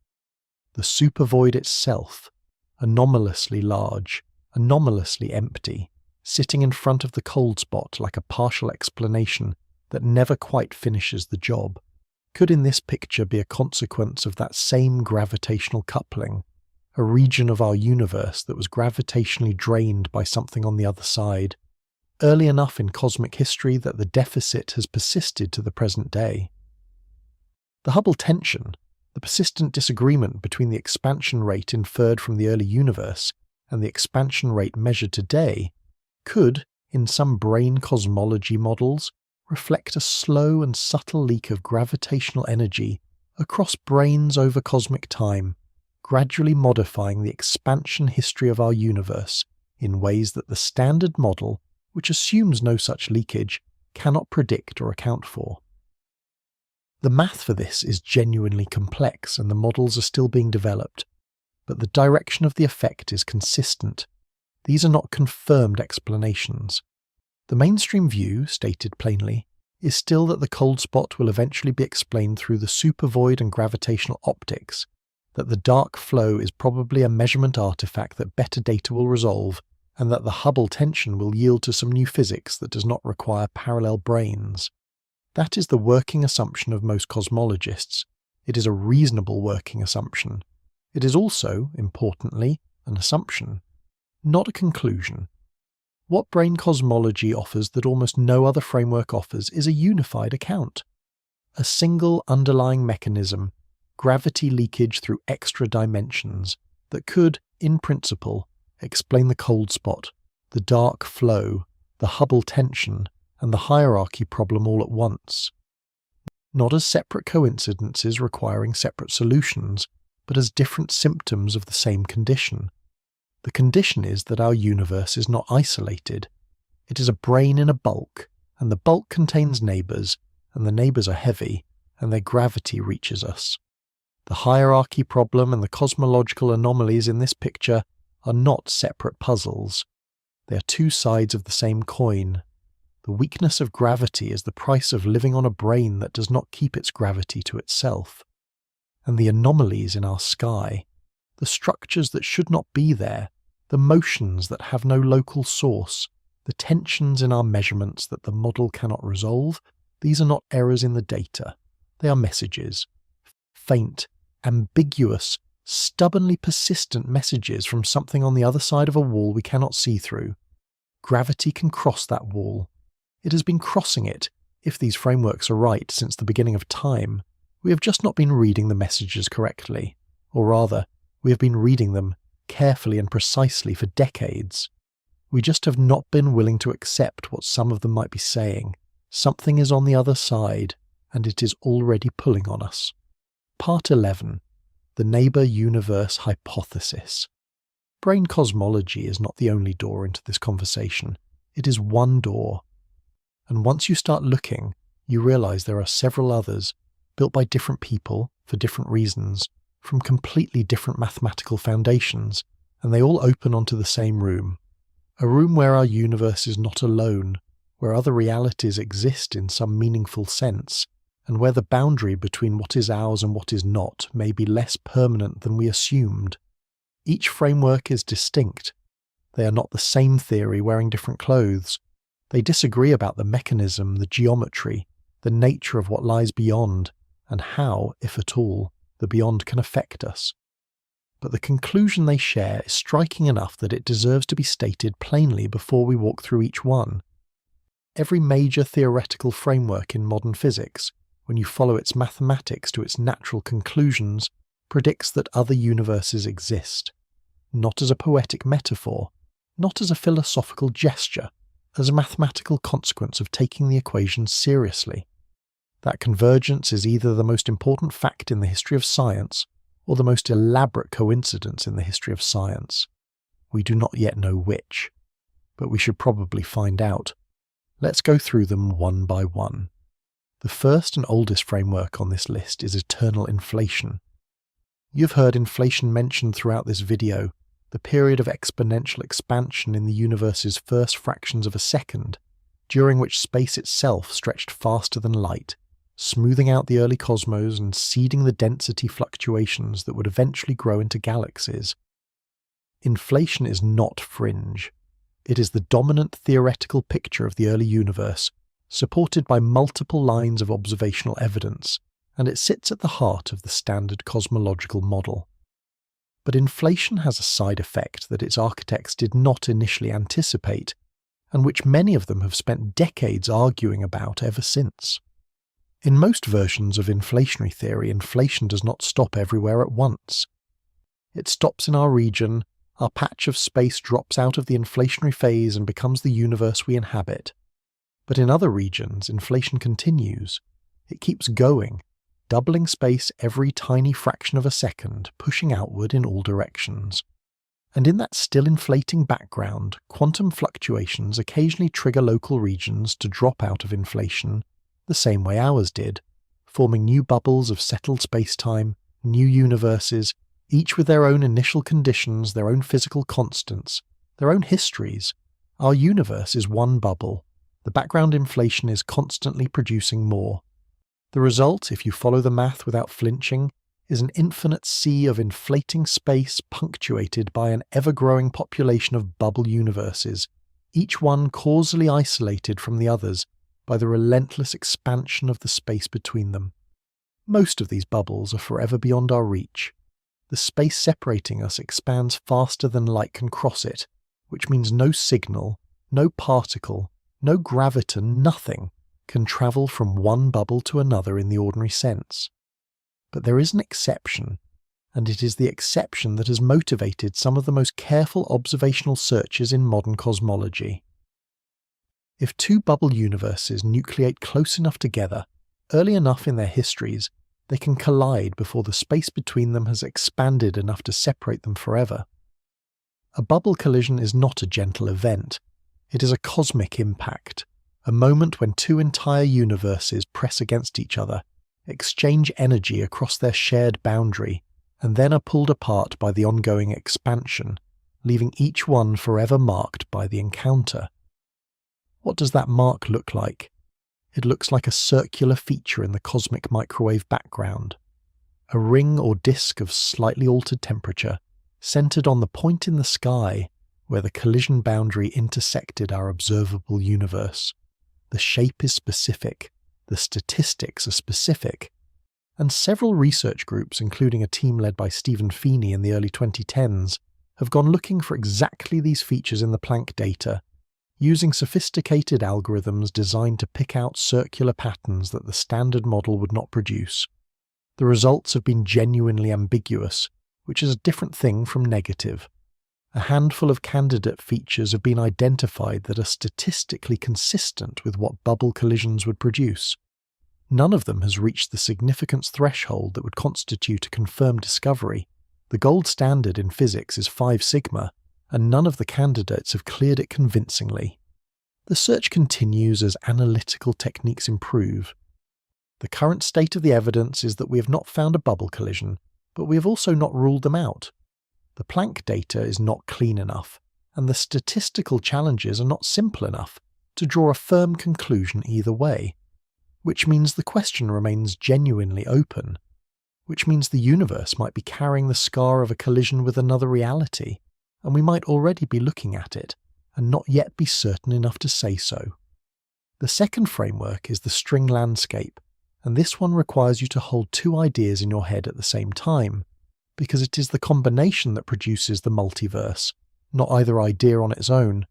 The supervoid itself, anomalously large, anomalously empty, sitting in front of the cold spot like a partial explanation that never quite finishes the job, could in this picture be a consequence of that same gravitational coupling, a region of our universe that was gravitationally drained by something on the other side, early enough in cosmic history that the deficit has persisted to the present day. The Hubble tension, the persistent disagreement between the expansion rate inferred from the early universe and the expansion rate measured today, could, in some brain cosmology models, reflect a slow and subtle leak of gravitational energy across brains over cosmic time, gradually modifying the expansion history of our universe in ways that the standard model, which assumes no such leakage, cannot predict or account for. The math for this is genuinely complex and the models are still being developed, but the direction of the effect is consistent. These are not confirmed explanations. The mainstream view, stated plainly, is still that the cold spot will eventually be explained through the supervoid and gravitational optics, that the dark flow is probably a measurement artifact that better data will resolve, and that the Hubble tension will yield to some new physics that does not require parallel brains. That is the working assumption of most cosmologists. It is a reasonable working assumption. It is also, importantly, an assumption, not a conclusion. What brain cosmology offers that almost no other framework offers is a unified account. A single underlying mechanism, gravity leakage through extra dimensions, that could, in principle, explain the cold spot, the dark flow, the Hubble tension, and the hierarchy problem all at once. Not as separate coincidences requiring separate solutions, but as different symptoms of the same condition. The condition is that our universe is not isolated. It is a brain in a bulk, and the bulk contains neighbours, and the neighbours are heavy, and their gravity reaches us. The hierarchy problem and the cosmological anomalies in this picture are not separate puzzles. They are two sides of the same coin. The weakness of gravity is the price of living on a brain that does not keep its gravity to itself. And the anomalies in our sky, the structures that should not be there, the motions that have no local source, the tensions in our measurements that the model cannot resolve, these are not errors in the data. They are messages. Faint, ambiguous, stubbornly persistent messages from something on the other side of a wall we cannot see through. Gravity can cross that wall. It has been crossing it, if these frameworks are right, since the beginning of time. We have just not been reading the messages correctly. Or rather, we have been reading them carefully and precisely for decades. We just have not been willing to accept what some of them might be saying. Something is on the other side, and it is already pulling on us. Part 11. The Neighbour Universe Hypothesis. Brain cosmology is not the only door into this conversation. It is one door. And once you start looking, you realise there are several others, built by different people, for different reasons, from completely different mathematical foundations, and they all open onto the same room. A room where our universe is not alone, where other realities exist in some meaningful sense, and where the boundary between what is ours and what is not may be less permanent than we assumed. Each framework is distinct. They are not the same theory wearing different clothes. They disagree about the mechanism, the geometry, the nature of what lies beyond, and how, if at all, the beyond can affect us. But the conclusion they share is striking enough that it deserves to be stated plainly before we walk through each one. Every major theoretical framework in modern physics, when you follow its mathematics to its natural conclusions, predicts that other universes exist, not as a poetic metaphor, not as a philosophical gesture, as a mathematical consequence of taking the equations seriously. That convergence is either the most important fact in the history of science or the most elaborate coincidence in the history of science. We do not yet know which, but we should probably find out. Let's go through them one by one. The first and oldest framework on this list is eternal inflation. You've heard inflation mentioned throughout this video, the period of exponential expansion in the universe's first fractions of a second, during which space itself stretched faster than light, smoothing out the early cosmos and seeding the density fluctuations that would eventually grow into galaxies. Inflation is not fringe. It is the dominant theoretical picture of the early universe, supported by multiple lines of observational evidence, and it sits at the heart of the standard cosmological model. But inflation has a side effect that its architects did not initially anticipate, and which many of them have spent decades arguing about ever since. In most versions of inflationary theory, inflation does not stop everywhere at once. It stops in our region, our patch of space drops out of the inflationary phase and becomes the universe we inhabit. But in other regions, inflation continues. It keeps going, doubling space every tiny fraction of a second, pushing outward in all directions. And in that still inflating background, quantum fluctuations occasionally trigger local regions to drop out of inflation, the same way ours did, forming new bubbles of settled space-time, new universes, each with their own initial conditions, their own physical constants, their own histories. Our universe is one bubble. The background inflation is constantly producing more. The result, if you follow the math without flinching, is an infinite sea of inflating space punctuated by an ever-growing population of bubble universes, each one causally isolated from the others by the relentless expansion of the space between them. Most of these bubbles are forever beyond our reach. The space separating us expands faster than light can cross it, which means no signal, no particle, no graviton, nothing can travel from one bubble to another in the ordinary sense. But there is an exception, and it is the exception that has motivated some of the most careful observational searches in modern cosmology. If two bubble universes nucleate close enough together, early enough in their histories, they can collide before the space between them has expanded enough to separate them forever. A bubble collision is not a gentle event. It is a cosmic impact, a moment when two entire universes press against each other, exchange energy across their shared boundary, and then are pulled apart by the ongoing expansion, leaving each one forever marked by the encounter. What does that mark look like? It looks like a circular feature in the cosmic microwave background, a ring or disk of slightly altered temperature, centered on the point in the sky where the collision boundary intersected our observable universe. The shape is specific, the statistics are specific, and several research groups, including a team led by Stephen Feeney in the early 2010s, have gone looking for exactly these features in the Planck data, using sophisticated algorithms designed to pick out circular patterns that the standard model would not produce. The results have been genuinely ambiguous, which is a different thing from negative. A handful of candidate features have been identified that are statistically consistent with what bubble collisions would produce. None of them has reached the significance threshold that would constitute a confirmed discovery. The gold standard in physics is 5 sigma, and none of the candidates have cleared it convincingly. The search continues as analytical techniques improve. The current state of the evidence is that we have not found a bubble collision, but we have also not ruled them out. The Planck data is not clean enough, and the statistical challenges are not simple enough to draw a firm conclusion either way, which means the question remains genuinely open, which means the universe might be carrying the scar of a collision with another reality, and we might already be looking at it, and not yet be certain enough to say so. The second framework is the string landscape, and this one requires you to hold two ideas in your head at the same time, because it is the combination that produces the multiverse, not either idea on its own.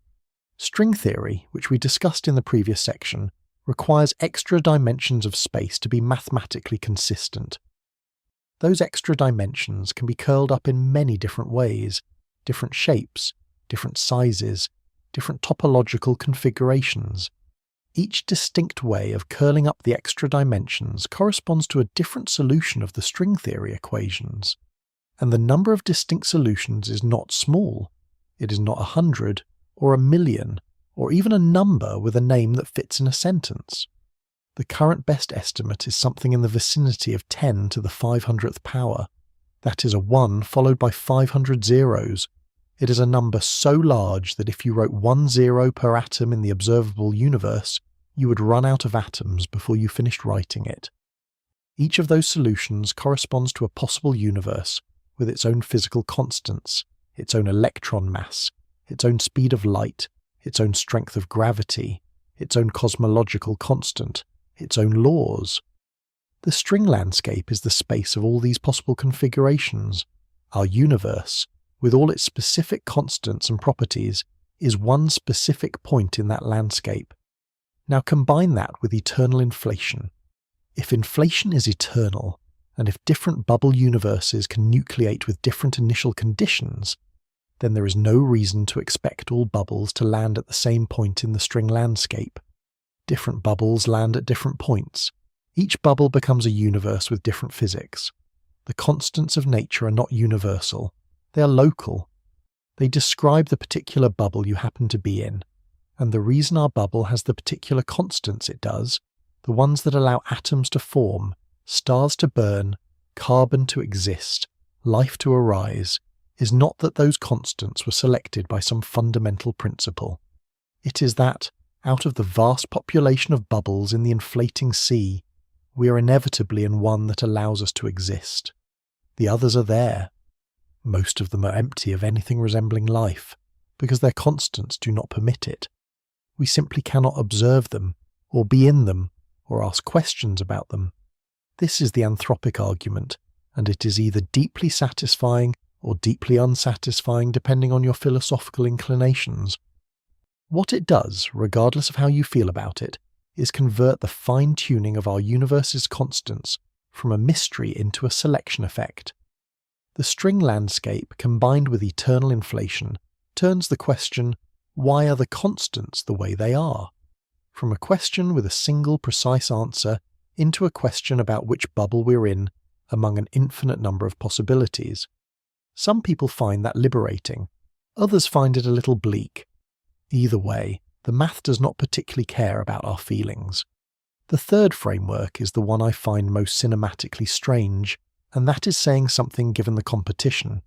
String theory, which we discussed in the previous section, requires extra dimensions of space to be mathematically consistent. Those extra dimensions can be curled up in many different ways, different shapes, different sizes, different topological configurations. Each distinct way of curling up the extra dimensions corresponds to a different solution of the string theory equations. And the number of distinct solutions is not small. It is not 100, or 1,000,000, or even a number with a name that fits in a sentence. The current best estimate is something in the vicinity of 10 to the 500th power. That is a 1 followed by 500 zeros. It is a number so large that if you wrote 1 0 per atom in the observable universe, you would run out of atoms before you finished writing it. Each of those solutions corresponds to a possible universe, with its own physical constants, its own electron mass, its own speed of light, its own strength of gravity, its own cosmological constant, its own laws. The string landscape is the space of all these possible configurations. Our universe, with all its specific constants and properties, is one specific point in that landscape. Now combine that with eternal inflation. If inflation is eternal, and if different bubble universes can nucleate with different initial conditions, then there is no reason to expect all bubbles to land at the same point in the string landscape. Different bubbles land at different points. Each bubble becomes a universe with different physics. The constants of nature are not universal. They are local. They describe the particular bubble you happen to be in, and the reason our bubble has the particular constants it does, the ones that allow atoms to form, stars to burn, carbon to exist, life to arise, is not that those constants were selected by some fundamental principle. It is that, out of the vast population of bubbles in the inflating sea, we are inevitably in one that allows us to exist. The others are there. Most of them are empty of anything resembling life, because their constants do not permit it. We simply cannot observe them, or be in them, or ask questions about them. This is the anthropic argument, and it is either deeply satisfying or deeply unsatisfying depending on your philosophical inclinations. What it does, regardless of how you feel about it, is convert the fine-tuning of our universe's constants from a mystery into a selection effect. The string landscape, combined with eternal inflation, turns the question, why are the constants the way they are? From a question with a single precise answer into a question about which bubble we're in among an infinite number of possibilities. Some people find that liberating, others find it a little bleak. Either way, the math does not particularly care about our feelings. The third framework is the one I find most cinematically strange, and that is saying something given the competition.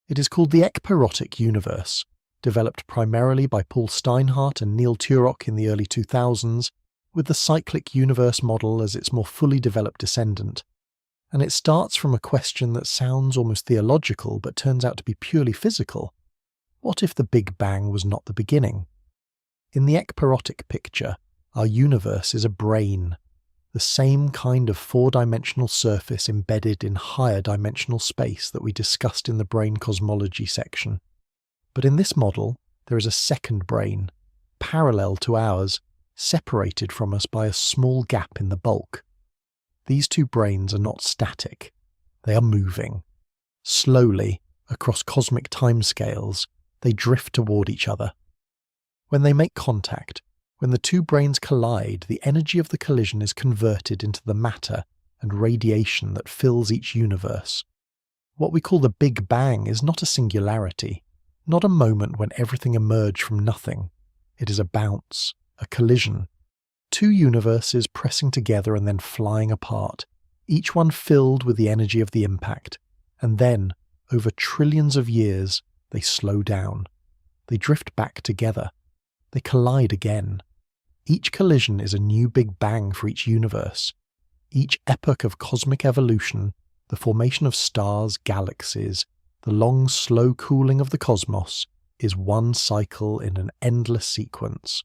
It is called the ekpyrotic universe, developed primarily by Paul Steinhardt and Neil Turok in the early 2000s, with the cyclic universe model as its more fully developed descendant. And it starts from a question that sounds almost theological but turns out to be purely physical. What if the Big Bang was not the beginning? In the ekpyrotic picture, our universe is a brain, the same kind of four-dimensional surface embedded in higher dimensional space that we discussed in the brain cosmology section. But in this model, there is a second brain, parallel to ours, separated from us by a small gap in the bulk. These two brains are not static. They are moving. Slowly, across cosmic timescales, they drift toward each other. When they make contact, when the two brains collide, the energy of the collision is converted into the matter and radiation that fills each universe. What we call the Big Bang is not a singularity, not a moment when everything emerged from nothing. It is a bounce, a collision. Two universes pressing together and then flying apart, each one filled with the energy of the impact, and then, over trillions of years, they slow down. They drift back together. They collide again. Each collision is a new Big Bang for each universe. Each epoch of cosmic evolution, the formation of stars, galaxies, the long, slow cooling of the cosmos, is one cycle in an endless sequence.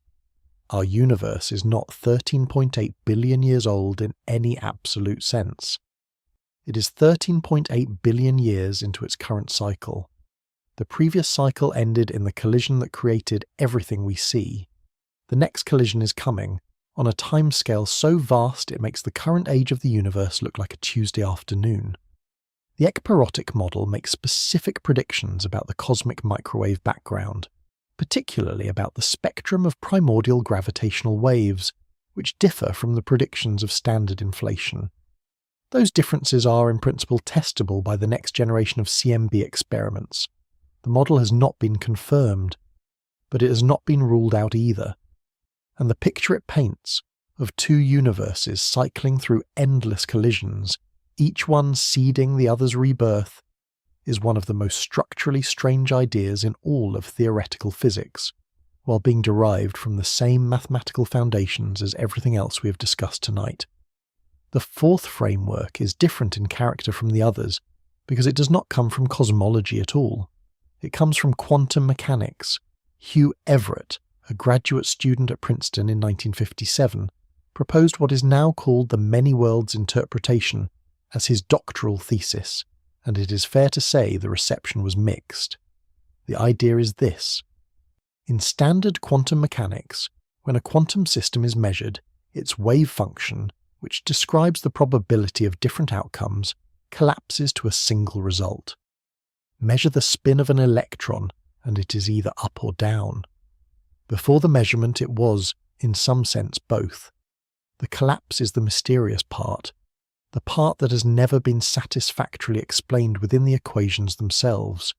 Our universe is not 13.8 billion years old in any absolute sense. It is 13.8 billion years into its current cycle. The previous cycle ended in the collision that created everything we see. The next collision is coming, on a timescale so vast it makes the current age of the universe look like a Tuesday afternoon. The ekpyrotic model makes specific predictions about the cosmic microwave background, particularly about the spectrum of primordial gravitational waves, which differ from the predictions of standard inflation. Those differences are in principle testable by the next generation of CMB experiments. The model has not been confirmed, but it has not been ruled out either. And the picture it paints, of two universes cycling through endless collisions, each one seeding the other's rebirth, is one of the most structurally strange ideas in all of theoretical physics, while being derived from the same mathematical foundations as everything else we have discussed tonight. The fourth framework is different in character from the others because it does not come from cosmology at all. It comes from quantum mechanics. Hugh Everett, a graduate student at Princeton in 1957, proposed what is now called the many worlds interpretation as his doctoral thesis, and it is fair to say the reception was mixed. The idea is this. In standard quantum mechanics, when a quantum system is measured, its wave function, which describes the probability of different outcomes, collapses to a single result. Measure the spin of an electron, and it is either up or down. Before the measurement it was, in some sense, both. The collapse is the mysterious part, the part that has never been satisfactorily explained within the equations themselves.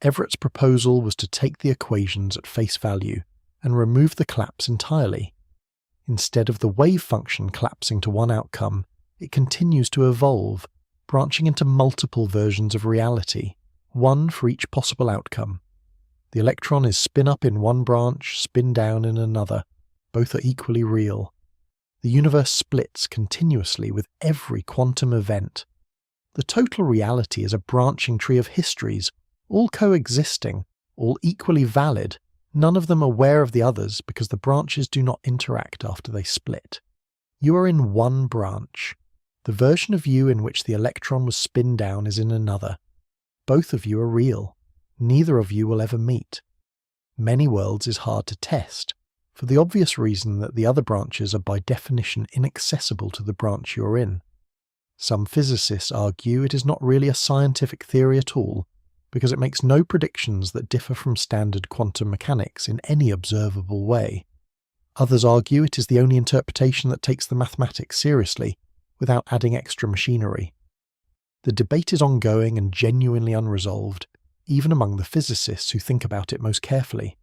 Everett's proposal was to take the equations at face value and remove the collapse entirely. Instead of the wave function collapsing to one outcome, It continues to evolve, branching into multiple versions of reality, one for each possible outcome. The electron is spin up in one branch, spin down in another. Both are equally real. The universe splits continuously with every quantum event. The total reality is a branching tree of histories, all coexisting, all equally valid, none of them aware of the others because the branches do not interact after they split. You are in one branch. The version of you in which the electron was spun down is in another. Both of you are real. Neither of you will ever meet. Many worlds is hard to test, for the obvious reason that the other branches are by definition inaccessible to the branch you're in. Some physicists argue it is not really a scientific theory at all, because it makes no predictions that differ from standard quantum mechanics in any observable way. Others argue it is the only interpretation that takes the mathematics seriously, without adding extra machinery. The debate is ongoing and genuinely unresolved, even among the physicists who think about it most carefully.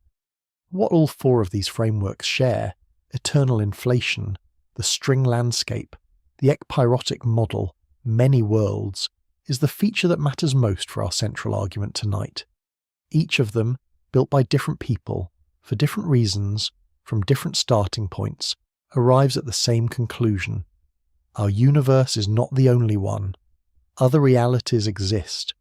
What all four of these frameworks share, eternal inflation, the string landscape, the ekpyrotic model, many worlds, is the feature that matters most for our central argument tonight. Each of them, built by different people, for different reasons, from different starting points, arrives at the same conclusion. Our universe is not the only one. Other realities exist,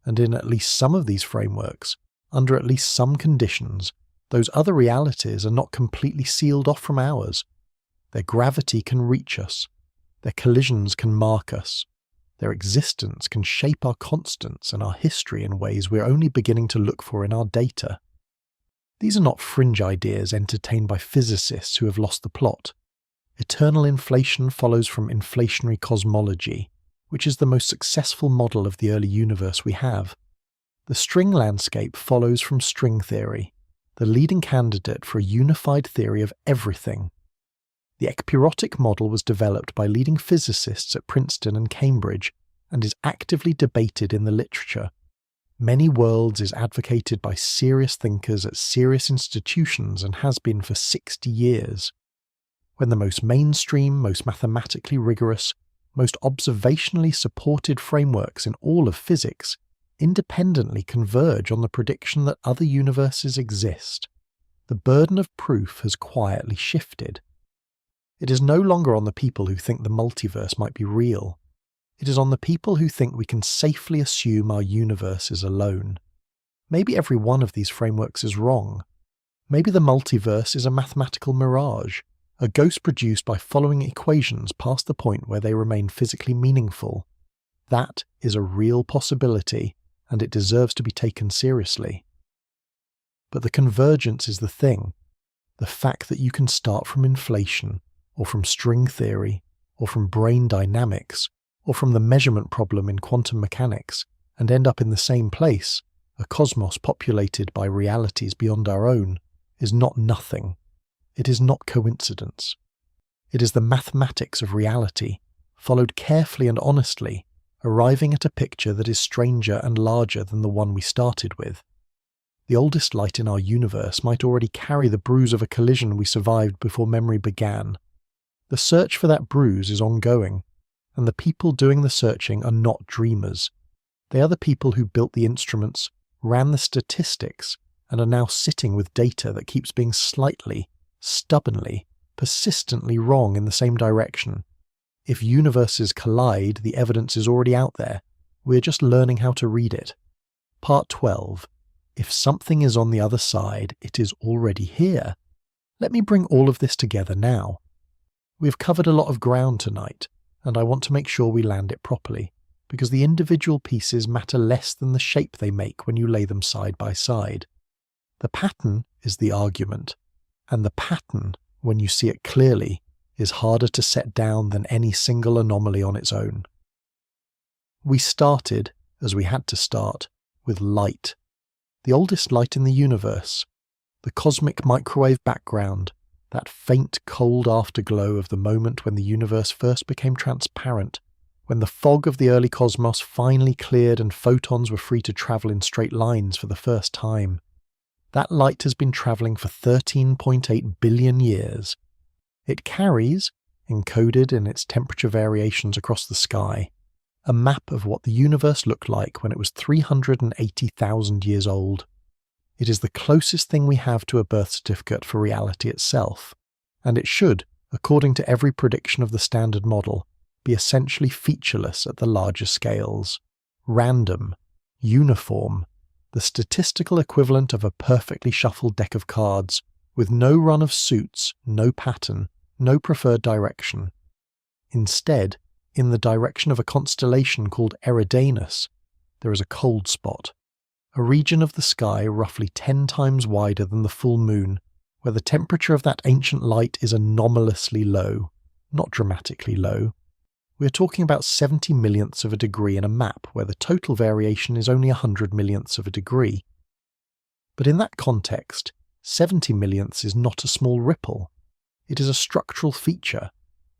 and in at least some of these frameworks, under at least some conditions, those other realities are not completely sealed off from ours. Their gravity can reach us. Their collisions can mark us. Their existence can shape our constants and our history in ways we're only beginning to look for in our data. These are not fringe ideas entertained by physicists who have lost the plot. Eternal inflation follows from inflationary cosmology, which is the most successful model of the early universe we have. The string landscape follows from string theory, the leading candidate for a unified theory of everything. The ekpyrotic model was developed by leading physicists at Princeton and Cambridge and is actively debated in the literature. Many worlds is advocated by serious thinkers at serious institutions and has been for 60 years. When the most mainstream, most mathematically rigorous, most observationally supported frameworks in all of physics independently converge on the prediction that other universes exist, the burden of proof has quietly shifted. It is no longer on the people who think the multiverse might be real. It is on the people who think we can safely assume our universe is alone. Maybe every one of these frameworks is wrong. Maybe the multiverse is a mathematical mirage, a ghost produced by following equations past the point where they remain physically meaningful. That is a real possibility, and it deserves to be taken seriously. But the convergence is the thing. The fact that you can start from inflation, or from string theory, or from brain dynamics, or from the measurement problem in quantum mechanics, and end up in the same place, a cosmos populated by realities beyond our own, is not nothing. It is not coincidence. It is the mathematics of reality, followed carefully and honestly, arriving at a picture that is stranger and larger than the one we started with. The oldest light in our universe might already carry the bruise of a collision we survived before memory began. The search for that bruise is ongoing, and the people doing the searching are not dreamers. They are the people who built the instruments, ran the statistics, and are now sitting with data that keeps being slightly, stubbornly, persistently wrong in the same direction. If universes collide, the evidence is already out there. We're just learning how to read it. Part 12. If something is on the other side, it is already here. Let me bring all of this together now. We've covered a lot of ground tonight, and I want to make sure we land it properly, because the individual pieces matter less than the shape they make when you lay them side by side. The pattern is the argument, and the pattern, when you see it clearly, is harder to set down than any single anomaly on its own. We started, as we had to start, with light. The oldest light in the universe. The cosmic microwave background, that faint cold afterglow of the moment when the universe first became transparent, when the fog of the early cosmos finally cleared and photons were free to travel in straight lines for the first time. That light has been travelling for 13.8 billion years. It carries, encoded in its temperature variations across the sky, a map of what the universe looked like when it was 380,000 years old. It is the closest thing we have to a birth certificate for reality itself, and it should, according to every prediction of the Standard Model, be essentially featureless at the larger scales, random, uniform, the statistical equivalent of a perfectly shuffled deck of cards, with no run of suits, no pattern, no preferred direction. Instead, in the direction of a constellation called Eridanus, there is a cold spot, a region of the sky roughly 10 times wider than the full moon, where the temperature of that ancient light is anomalously low, not dramatically low. We are talking about 70 millionths of a degree in a map where the total variation is only 100 millionths of a degree. But in that context, 70 millionths is not a small ripple. It is a structural feature.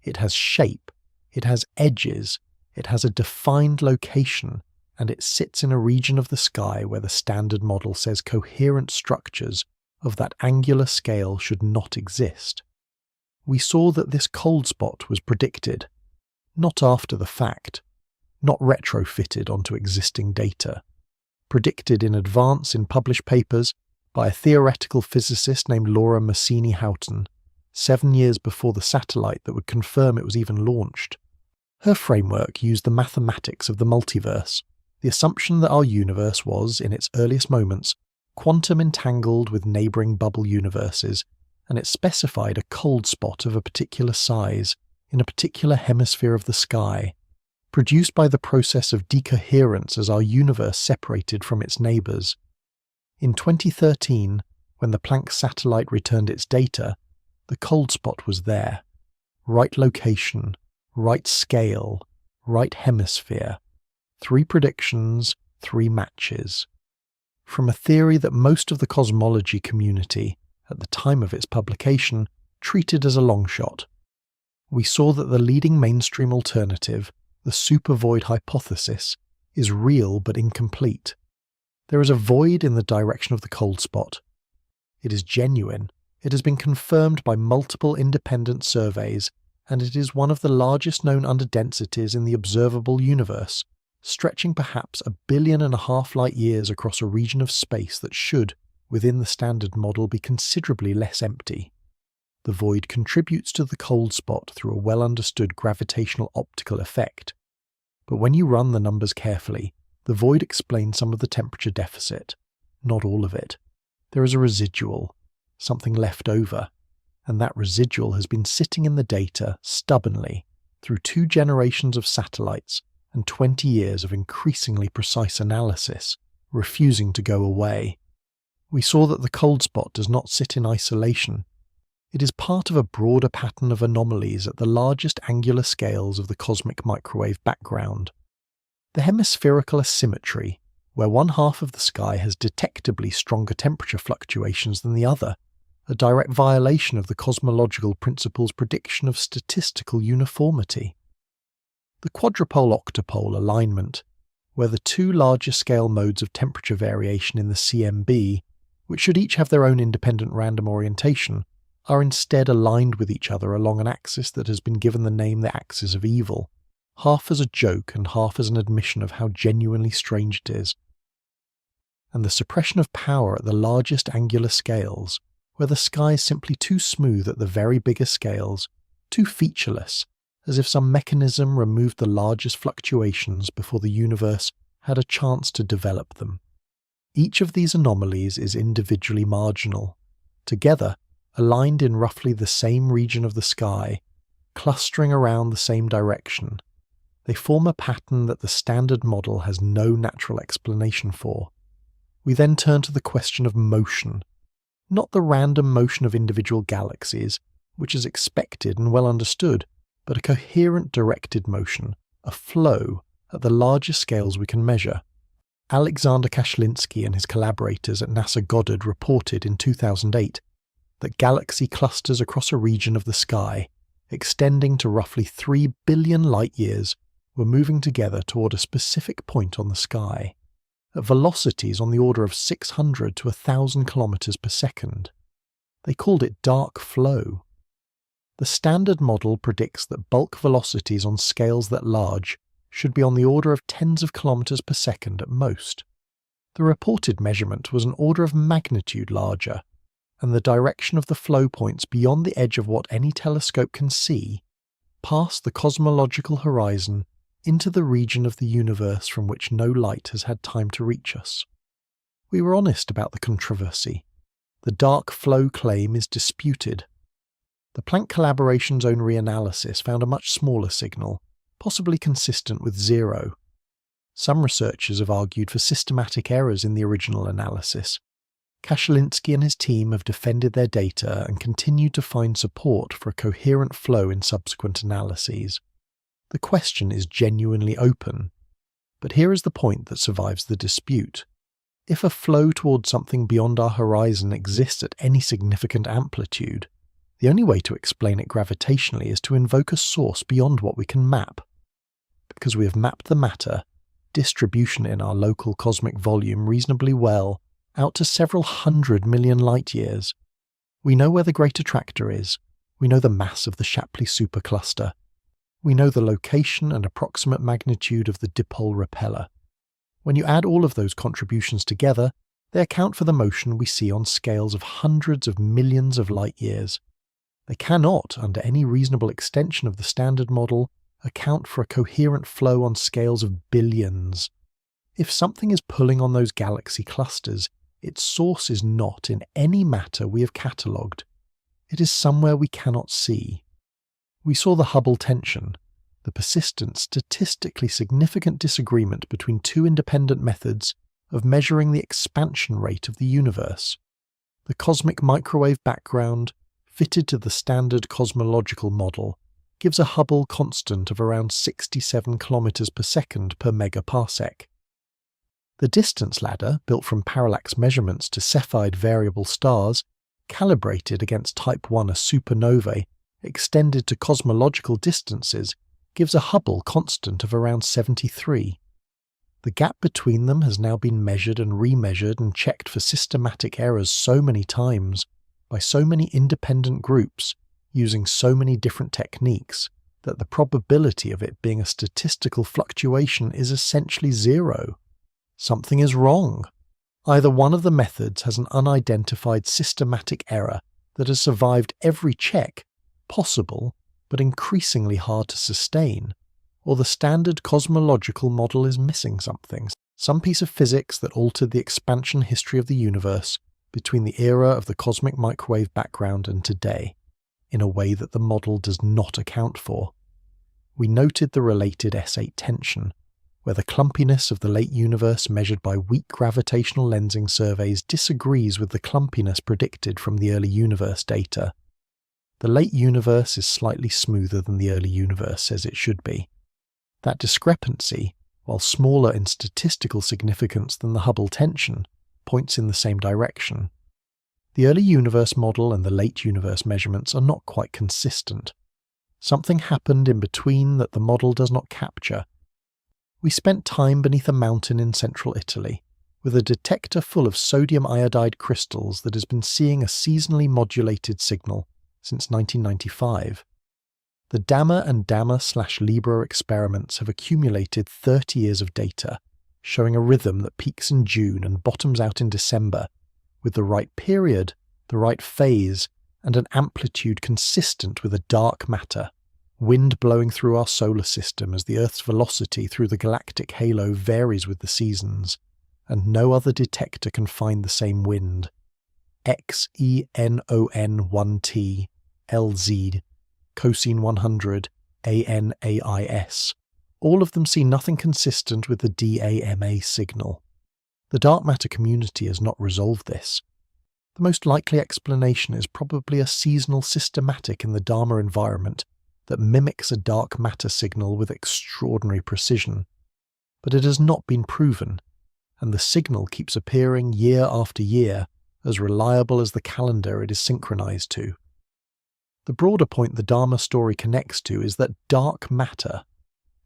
It has shape. It has edges. It has a defined location, and it sits in a region of the sky where the Standard Model says coherent structures of that angular scale should not exist. We saw that this cold spot was predicted, not after the fact, not retrofitted onto existing data, predicted in advance in published papers by a theoretical physicist named Laura Massini-Houghton, 7 years before the satellite that would confirm it was even launched. Her framework used the mathematics of the multiverse, the assumption that our universe was, in its earliest moments, quantum entangled with neighbouring bubble universes, and it specified a cold spot of a particular size in a particular hemisphere of the sky, produced by the process of decoherence as our universe separated from its neighbours. In 2013, when the Planck satellite returned its data, the cold spot was there. Right location, right scale, right hemisphere. 3 predictions, 3 matches. From a theory that most of the cosmology community, at the time of its publication, treated as a long shot. We saw that the leading mainstream alternative, the supervoid hypothesis, is real but incomplete. There is a void in the direction of the cold spot. It is genuine. It has been confirmed by multiple independent surveys, and it is one of the largest known underdensities in the observable universe, stretching perhaps 1.5 billion light years across a region of space that should, within the Standard Model, be considerably less empty. The void contributes to the cold spot through a well-understood gravitational optical effect. But when you run the numbers carefully, the void explains some of the temperature deficit, not all of it. There is a residual, something left over, and that residual has been sitting in the data stubbornly through 2 generations of satellites and 20 years of increasingly precise analysis, refusing to go away. We saw that the cold spot does not sit in isolation. It is part of a broader pattern of anomalies at the largest angular scales of the cosmic microwave background. The hemispherical asymmetry, where one half of the sky has detectably stronger temperature fluctuations than the other, a direct violation of the cosmological principle's prediction of statistical uniformity. The quadrupole-octopole alignment, where the 2 larger scale modes of temperature variation in the CMB, which should each have their own independent random orientation, are instead aligned with each other along an axis that has been given the name the axis of evil, half as a joke and half as an admission of how genuinely strange it is. And the suppression of power at the largest angular scales, where the sky is simply too smooth at the very biggest scales, too featureless, as if some mechanism removed the largest fluctuations before the universe had a chance to develop them. Each of these anomalies is individually marginal. Together, aligned in roughly the same region of the sky, clustering around the same direction, they form a pattern that the Standard Model has no natural explanation for. We then turn to the question of motion, not the random motion of individual galaxies, which is expected and well understood, but a coherent directed motion, a flow, at the largest scales we can measure. Alexander Kashlinsky and his collaborators at NASA Goddard reported in 2008 that galaxy clusters across a region of the sky, extending to roughly 3 billion light-years, were moving together toward a specific point on the sky, at velocities on the order of 600 to 1,000 kilometers per second. They called it dark flow. The standard model predicts that bulk velocities on scales that large should be on the order of tens of kilometers per second at most. The reported measurement was an order of magnitude larger, and the direction of the flow points beyond the edge of what any telescope can see, past the cosmological horizon into the region of the universe from which no light has had time to reach us. We were honest about the controversy. The dark flow claim is disputed. The Planck collaboration's own reanalysis found a much smaller signal, possibly consistent with zero. Some researchers have argued for systematic errors in the original analysis. Kashalinsky and his team have defended their data and continued to find support for a coherent flow in subsequent analyses. The question is genuinely open. But here is the point that survives the dispute. If a flow towards something beyond our horizon exists at any significant amplitude, the only way to explain it gravitationally is to invoke a source beyond what we can map. Because we have mapped the matter, distribution in our local cosmic volume reasonably well, out to several 100 million light-years. We know where the Great Attractor is. We know the mass of the Shapley supercluster. We know the location and approximate magnitude of the dipole repeller. When you add all of those contributions together, they account for the motion we see on scales of hundreds of millions of light-years. They cannot, under any reasonable extension of the standard model, account for a coherent flow on scales of billions. If something is pulling on those galaxy clusters, its source is not in any matter we have catalogued. It is somewhere we cannot see. We saw the Hubble tension, the persistent, statistically significant disagreement between two independent methods of measuring the expansion rate of the universe. The cosmic microwave background, fitted to the standard cosmological model, gives a Hubble constant of around 67 kilometers per second per megaparsec. The distance ladder, built from parallax measurements to Cepheid variable stars, calibrated against Type 1a supernovae, extended to cosmological distances, gives a Hubble constant of around 73. The gap between them has now been measured and remeasured and checked for systematic errors so many times, by so many independent groups, using so many different techniques, that the probability of it being a statistical fluctuation is essentially zero. Something is wrong. Either one of the methods has an unidentified systematic error that has survived every check, possible but increasingly hard to sustain, or the standard cosmological model is missing something, some piece of physics that altered the expansion history of the universe between the era of the cosmic microwave background and today, in a way that the model does not account for. We noted the related S8 tension, where the clumpiness of the late universe measured by weak gravitational lensing surveys disagrees with the clumpiness predicted from the early universe data. The late universe is slightly smoother than the early universe says it should be. That discrepancy, while smaller in statistical significance than the Hubble tension, points in the same direction. The early universe model and the late universe measurements are not quite consistent. Something happened in between that the model does not capture. We spent time beneath a mountain in central Italy, with a detector full of sodium iodide crystals that has been seeing a seasonally modulated signal since 1995. The Dama and Dama/Libra experiments have accumulated 30 years of data, showing a rhythm that peaks in June and bottoms out in December, with the right period, the right phase, and an amplitude consistent with a dark matter, wind blowing through our solar system as the Earth's velocity through the galactic halo varies with the seasons, and no other detector can find the same wind. XENON1T, LZ, cosine 100, ANAIS. All of them see nothing consistent with the DAMA signal. The dark matter community has not resolved this. The most likely explanation is probably a seasonal systematic in the Dharma environment that mimics a dark matter signal with extraordinary precision. But it has not been proven, and the signal keeps appearing year after year, as reliable as the calendar it is synchronized to. The broader point the Dharma story connects to is that dark matter,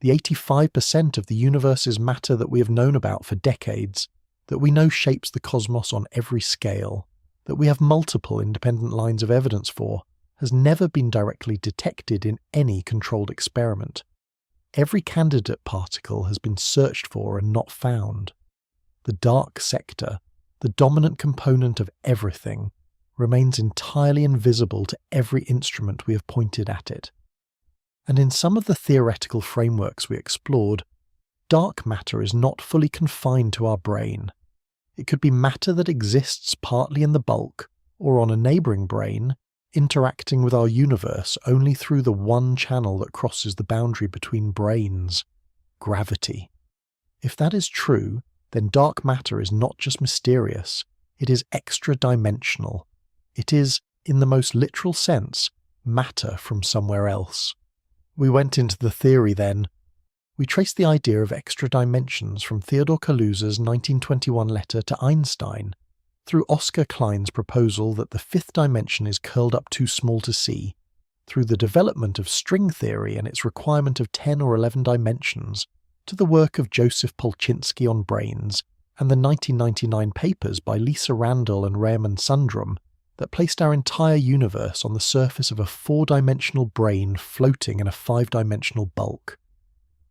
the 85% of the universe's matter that we have known about for decades, that we know shapes the cosmos on every scale, that we have multiple independent lines of evidence for, has never been directly detected in any controlled experiment. Every candidate particle has been searched for and not found. The dark sector, the dominant component of everything, remains entirely invisible to every instrument we have pointed at it. And in some of the theoretical frameworks we explored, dark matter is not fully confined to our brain. It could be matter that exists partly in the bulk, or on a neighbouring brain, interacting with our universe only through the one channel that crosses the boundary between brains: gravity. If that is true, then dark matter is not just mysterious, it is extra-dimensional. It is, in the most literal sense, matter from somewhere else. We went into the theory then. We traced the idea of extra dimensions from Theodor Kaluza's 1921 letter to Einstein, through Oscar Klein's proposal that the fifth dimension is curled up too small to see, through the development of string theory and its requirement of 10 or 11 dimensions, to the work of Joseph Polchinski on brains, and the 1999 papers by Lisa Randall and Raymond Sundrum that placed our entire universe on the surface of a 4-dimensional brain floating in a 5-dimensional bulk.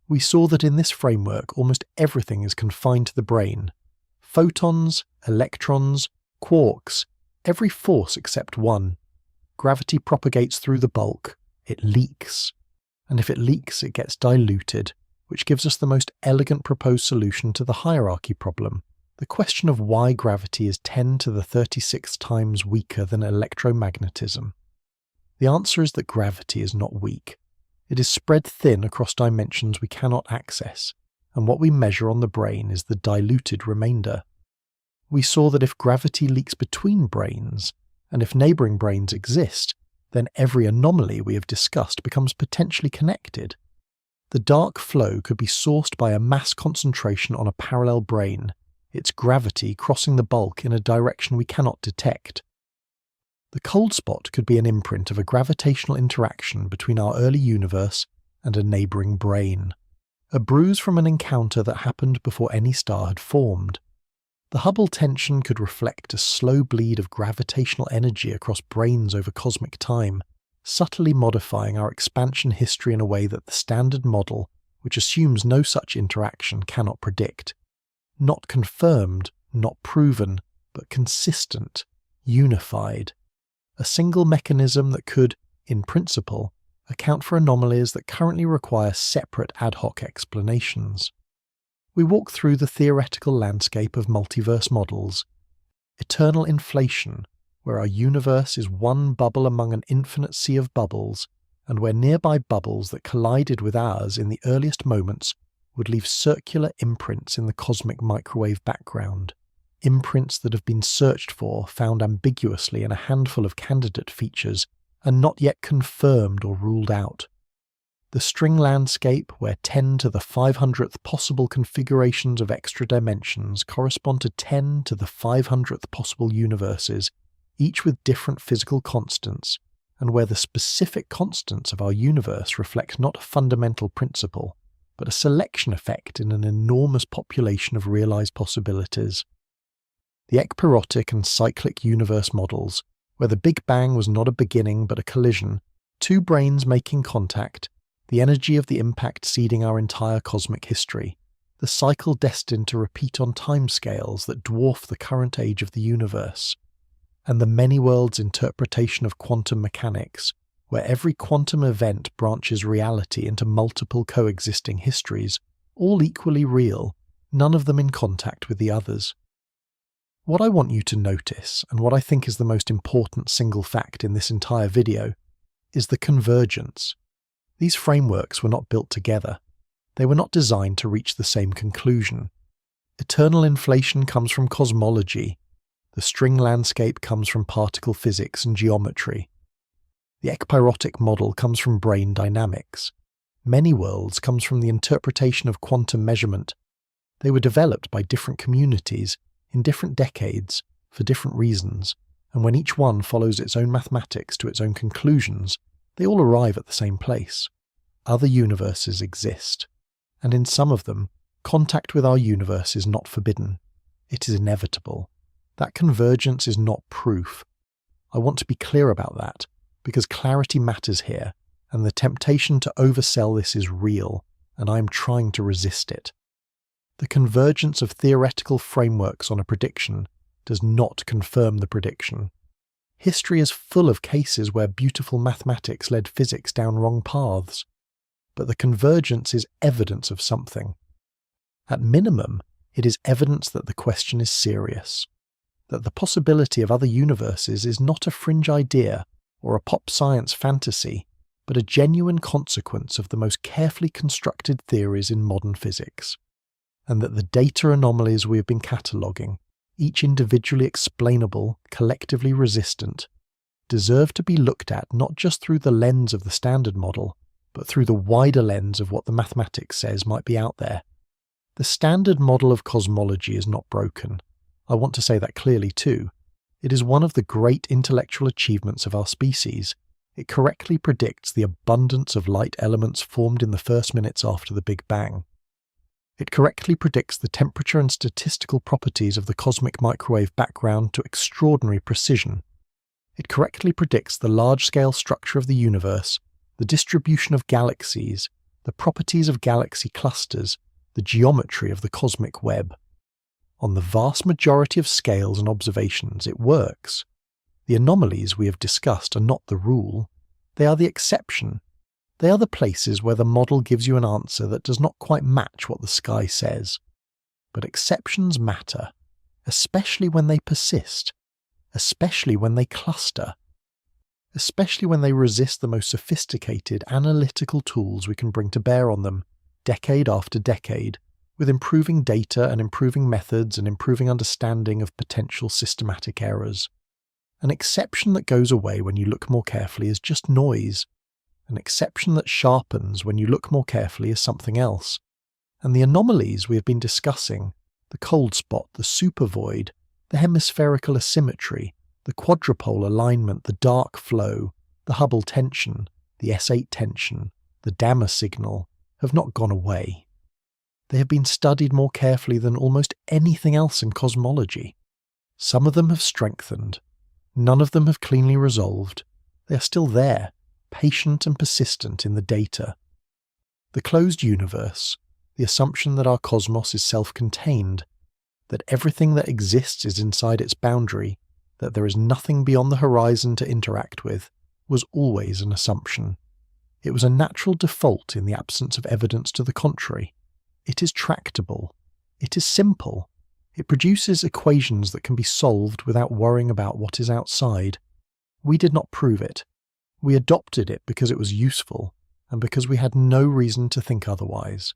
We saw that in this framework almost everything is confined to the brain. Photons, electrons, quarks, every force except one. Gravity propagates through the bulk, it leaks. And if it leaks, it gets diluted, which gives us the most elegant proposed solution to the hierarchy problem, the question of why gravity is 10 to the 36 times weaker than electromagnetism. The answer is that gravity is not weak. It is spread thin across dimensions we cannot access, and what we measure on the brain is the diluted remainder. We saw that if gravity leaks between brains, and if neighbouring brains exist, then every anomaly we have discussed becomes potentially connected. The dark flow could be sourced by a mass concentration on a parallel brain, its gravity crossing the bulk in a direction we cannot detect. The cold spot could be an imprint of a gravitational interaction between our early universe and a neighbouring brain, a bruise from an encounter that happened before any star had formed. The Hubble tension could reflect a slow bleed of gravitational energy across brains over cosmic time, subtly modifying our expansion history in a way that the standard model, which assumes no such interaction, cannot predict. Not confirmed, not proven, but consistent, unified. A single mechanism that could, in principle, account for anomalies that currently require separate ad hoc explanations. We walk through the theoretical landscape of multiverse models. Eternal inflation, where our universe is one bubble among an infinite sea of bubbles, and where nearby bubbles that collided with ours in the earliest moments would leave circular imprints in the cosmic microwave background. Imprints that have been searched for, found ambiguously in a handful of candidate features, and not yet confirmed or ruled out. The string landscape, where 10 to the 500th possible configurations of extra dimensions correspond to 10 to the 500th possible universes, each with different physical constants, and where the specific constants of our universe reflect not a fundamental principle, but a selection effect in an enormous population of realized possibilities. The ekpyrotic and cyclic universe models, where the Big Bang was not a beginning but a collision, two brains making contact, the energy of the impact seeding our entire cosmic history, the cycle destined to repeat on timescales that dwarf the current age of the universe, and the many worlds interpretation of quantum mechanics, where every quantum event branches reality into multiple coexisting histories, all equally real, none of them in contact with the others. What I want you to notice, and what I think is the most important single fact in this entire video, is the convergence. These frameworks were not built together. They were not designed to reach the same conclusion. Eternal inflation comes from cosmology. The string landscape comes from particle physics and geometry. The ekpyrotic model comes from brain dynamics. Many worlds comes from the interpretation of quantum measurement. They were developed by different communities, in different decades, for different reasons, and when each one follows its own mathematics to its own conclusions, they all arrive at the same place. Other universes exist, and in some of them, contact with our universe is not forbidden. It is inevitable. That convergence is not proof. I want to be clear about that, because clarity matters here, and the temptation to oversell this is real, and I am trying to resist it. The convergence of theoretical frameworks on a prediction does not confirm the prediction. History is full of cases where beautiful mathematics led physics down wrong paths, but the convergence is evidence of something. At minimum, it is evidence that the question is serious, that the possibility of other universes is not a fringe idea or a pop science fantasy, but a genuine consequence of the most carefully constructed theories in modern physics, and that the data anomalies we have been cataloguing, each individually explainable, collectively resistant, deserve to be looked at not just through the lens of the standard model, but through the wider lens of what the mathematics says might be out there. The standard model of cosmology is not broken. I want to say that clearly too. It is one of the great intellectual achievements of our species. It correctly predicts the abundance of light elements formed in the first minutes after the Big Bang. It correctly predicts the temperature and statistical properties of the cosmic microwave background to extraordinary precision. It correctly predicts the large-scale structure of the universe, the distribution of galaxies, the properties of galaxy clusters, the geometry of the cosmic web. On the vast majority of scales and observations, it works. The anomalies we have discussed are not the rule. They are the exception. They are the places where the model gives you an answer that does not quite match what the sky says. But exceptions matter, especially when they persist, especially when they cluster, especially when they resist the most sophisticated analytical tools we can bring to bear on them, decade after decade, with improving data and improving methods and improving understanding of potential systematic errors. An exception that goes away when you look more carefully is just noise. An exception that sharpens when you look more carefully is something else. And the anomalies we have been discussing, the cold spot, the supervoid, the hemispherical asymmetry, the quadrupole alignment, the dark flow, the Hubble tension, the S8 tension, the Gamma signal, have not gone away. They have been studied more carefully than almost anything else in cosmology. Some of them have strengthened. None of them have cleanly resolved. They are still there, patient and persistent in the data. The closed universe, the assumption that our cosmos is self-contained, that everything that exists is inside its boundary, that there is nothing beyond the horizon to interact with, was always an assumption. It was a natural default in the absence of evidence to the contrary. It is tractable. It is simple. It produces equations that can be solved without worrying about what is outside. We did not prove it. We adopted it because it was useful, and because we had no reason to think otherwise.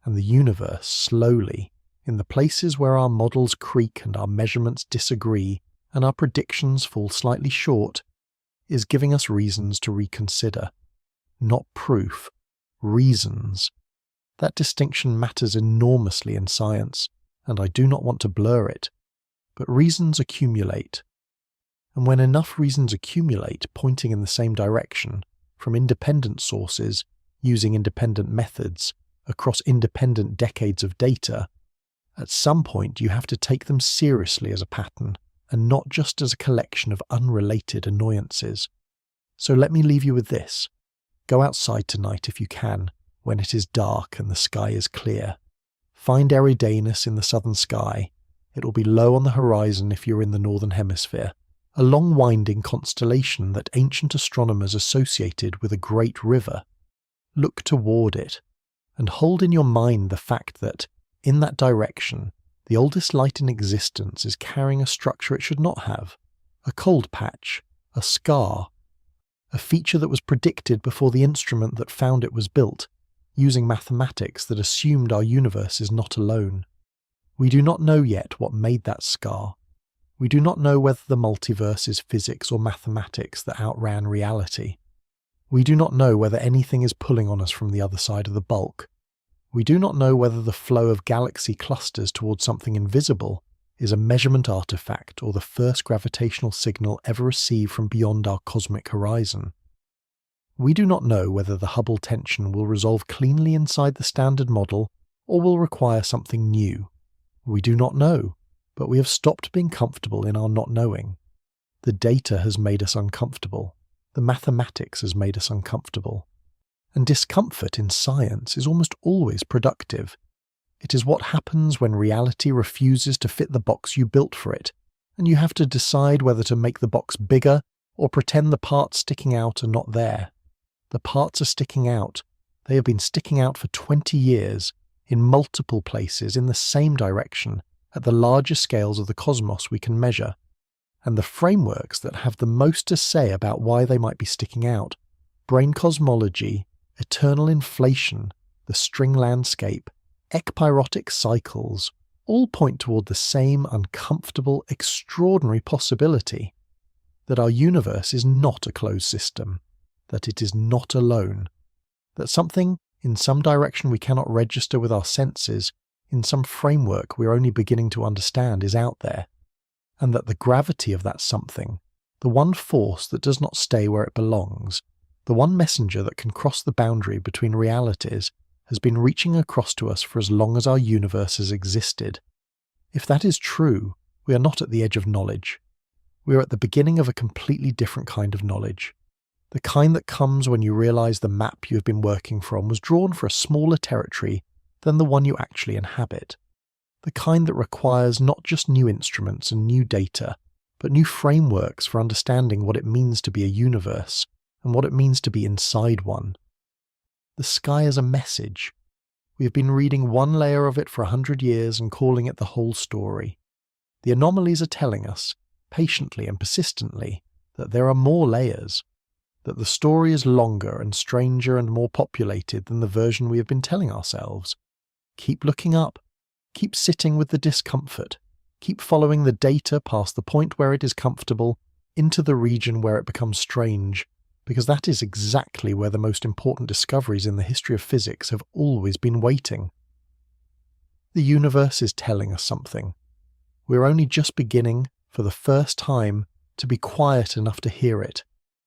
And the universe, slowly, in the places where our models creak and our measurements disagree, and our predictions fall slightly short, is giving us reasons to reconsider. Not proof, reasons. That distinction matters enormously in science, and I do not want to blur it. But reasons accumulate. And when enough reasons accumulate pointing in the same direction, from independent sources, using independent methods, across independent decades of data, at some point you have to take them seriously as a pattern, and not just as a collection of unrelated annoyances. So let me leave you with this. Go outside tonight if you can, when it is dark and the sky is clear. Find Eridanus in the southern sky. It will be low on the horizon if you're in the northern hemisphere, a long winding constellation that ancient astronomers associated with a great river. Look toward it, and hold in your mind the fact that, in that direction, the oldest light in existence is carrying a structure it should not have, a cold patch, a scar, a feature that was predicted before the instrument that found it was built, using mathematics that assumed our universe is not alone. We do not know yet what made that scar. We do not know whether the multiverse is physics or mathematics that outran reality. We do not know whether anything is pulling on us from the other side of the bulk. We do not know whether the flow of galaxy clusters towards something invisible is a measurement artifact or the first gravitational signal ever received from beyond our cosmic horizon. We do not know whether the Hubble tension will resolve cleanly inside the standard model or will require something new. We do not know, but we have stopped being comfortable in our not knowing. The data has made us uncomfortable. The mathematics has made us uncomfortable. And discomfort in science is almost always productive. It is what happens when reality refuses to fit the box you built for it, and you have to decide whether to make the box bigger or pretend the parts sticking out are not there. The parts are sticking out. They have been sticking out for 20 years, in multiple places, in the same direction, at the larger scales of the cosmos we can measure. And the frameworks that have the most to say about why they might be sticking out, brain cosmology, eternal inflation, the string landscape, ekpyrotic cycles, all point toward the same uncomfortable, extraordinary possibility that our universe is not a closed system, that it is not alone, that something in some direction we cannot register with our senses, in some framework we're only beginning to understand, is out there, and that the gravity of that something, the one force that does not stay where it belongs, the one messenger that can cross the boundary between realities, has been reaching across to us for as long as our universe has existed. If that is true, we are not at the edge of knowledge. We are at the beginning of a completely different kind of knowledge. The kind that comes when you realize the map you have been working from was drawn for a smaller territory than the one you actually inhabit. The kind that requires not just new instruments and new data, but new frameworks for understanding what it means to be a universe and what it means to be inside one. The sky is a message. We have been reading one layer of it for 100 years and calling it the whole story. The anomalies are telling us, patiently and persistently, that there are more layers, that the story is longer and stranger and more populated than the version we have been telling ourselves. Keep looking up. Keep sitting with the discomfort. Keep following the data past the point where it is comfortable, into the region where it becomes strange, because that is exactly where the most important discoveries in the history of physics have always been waiting. The universe is telling us something. We're only just beginning, for the first time, to be quiet enough to hear it.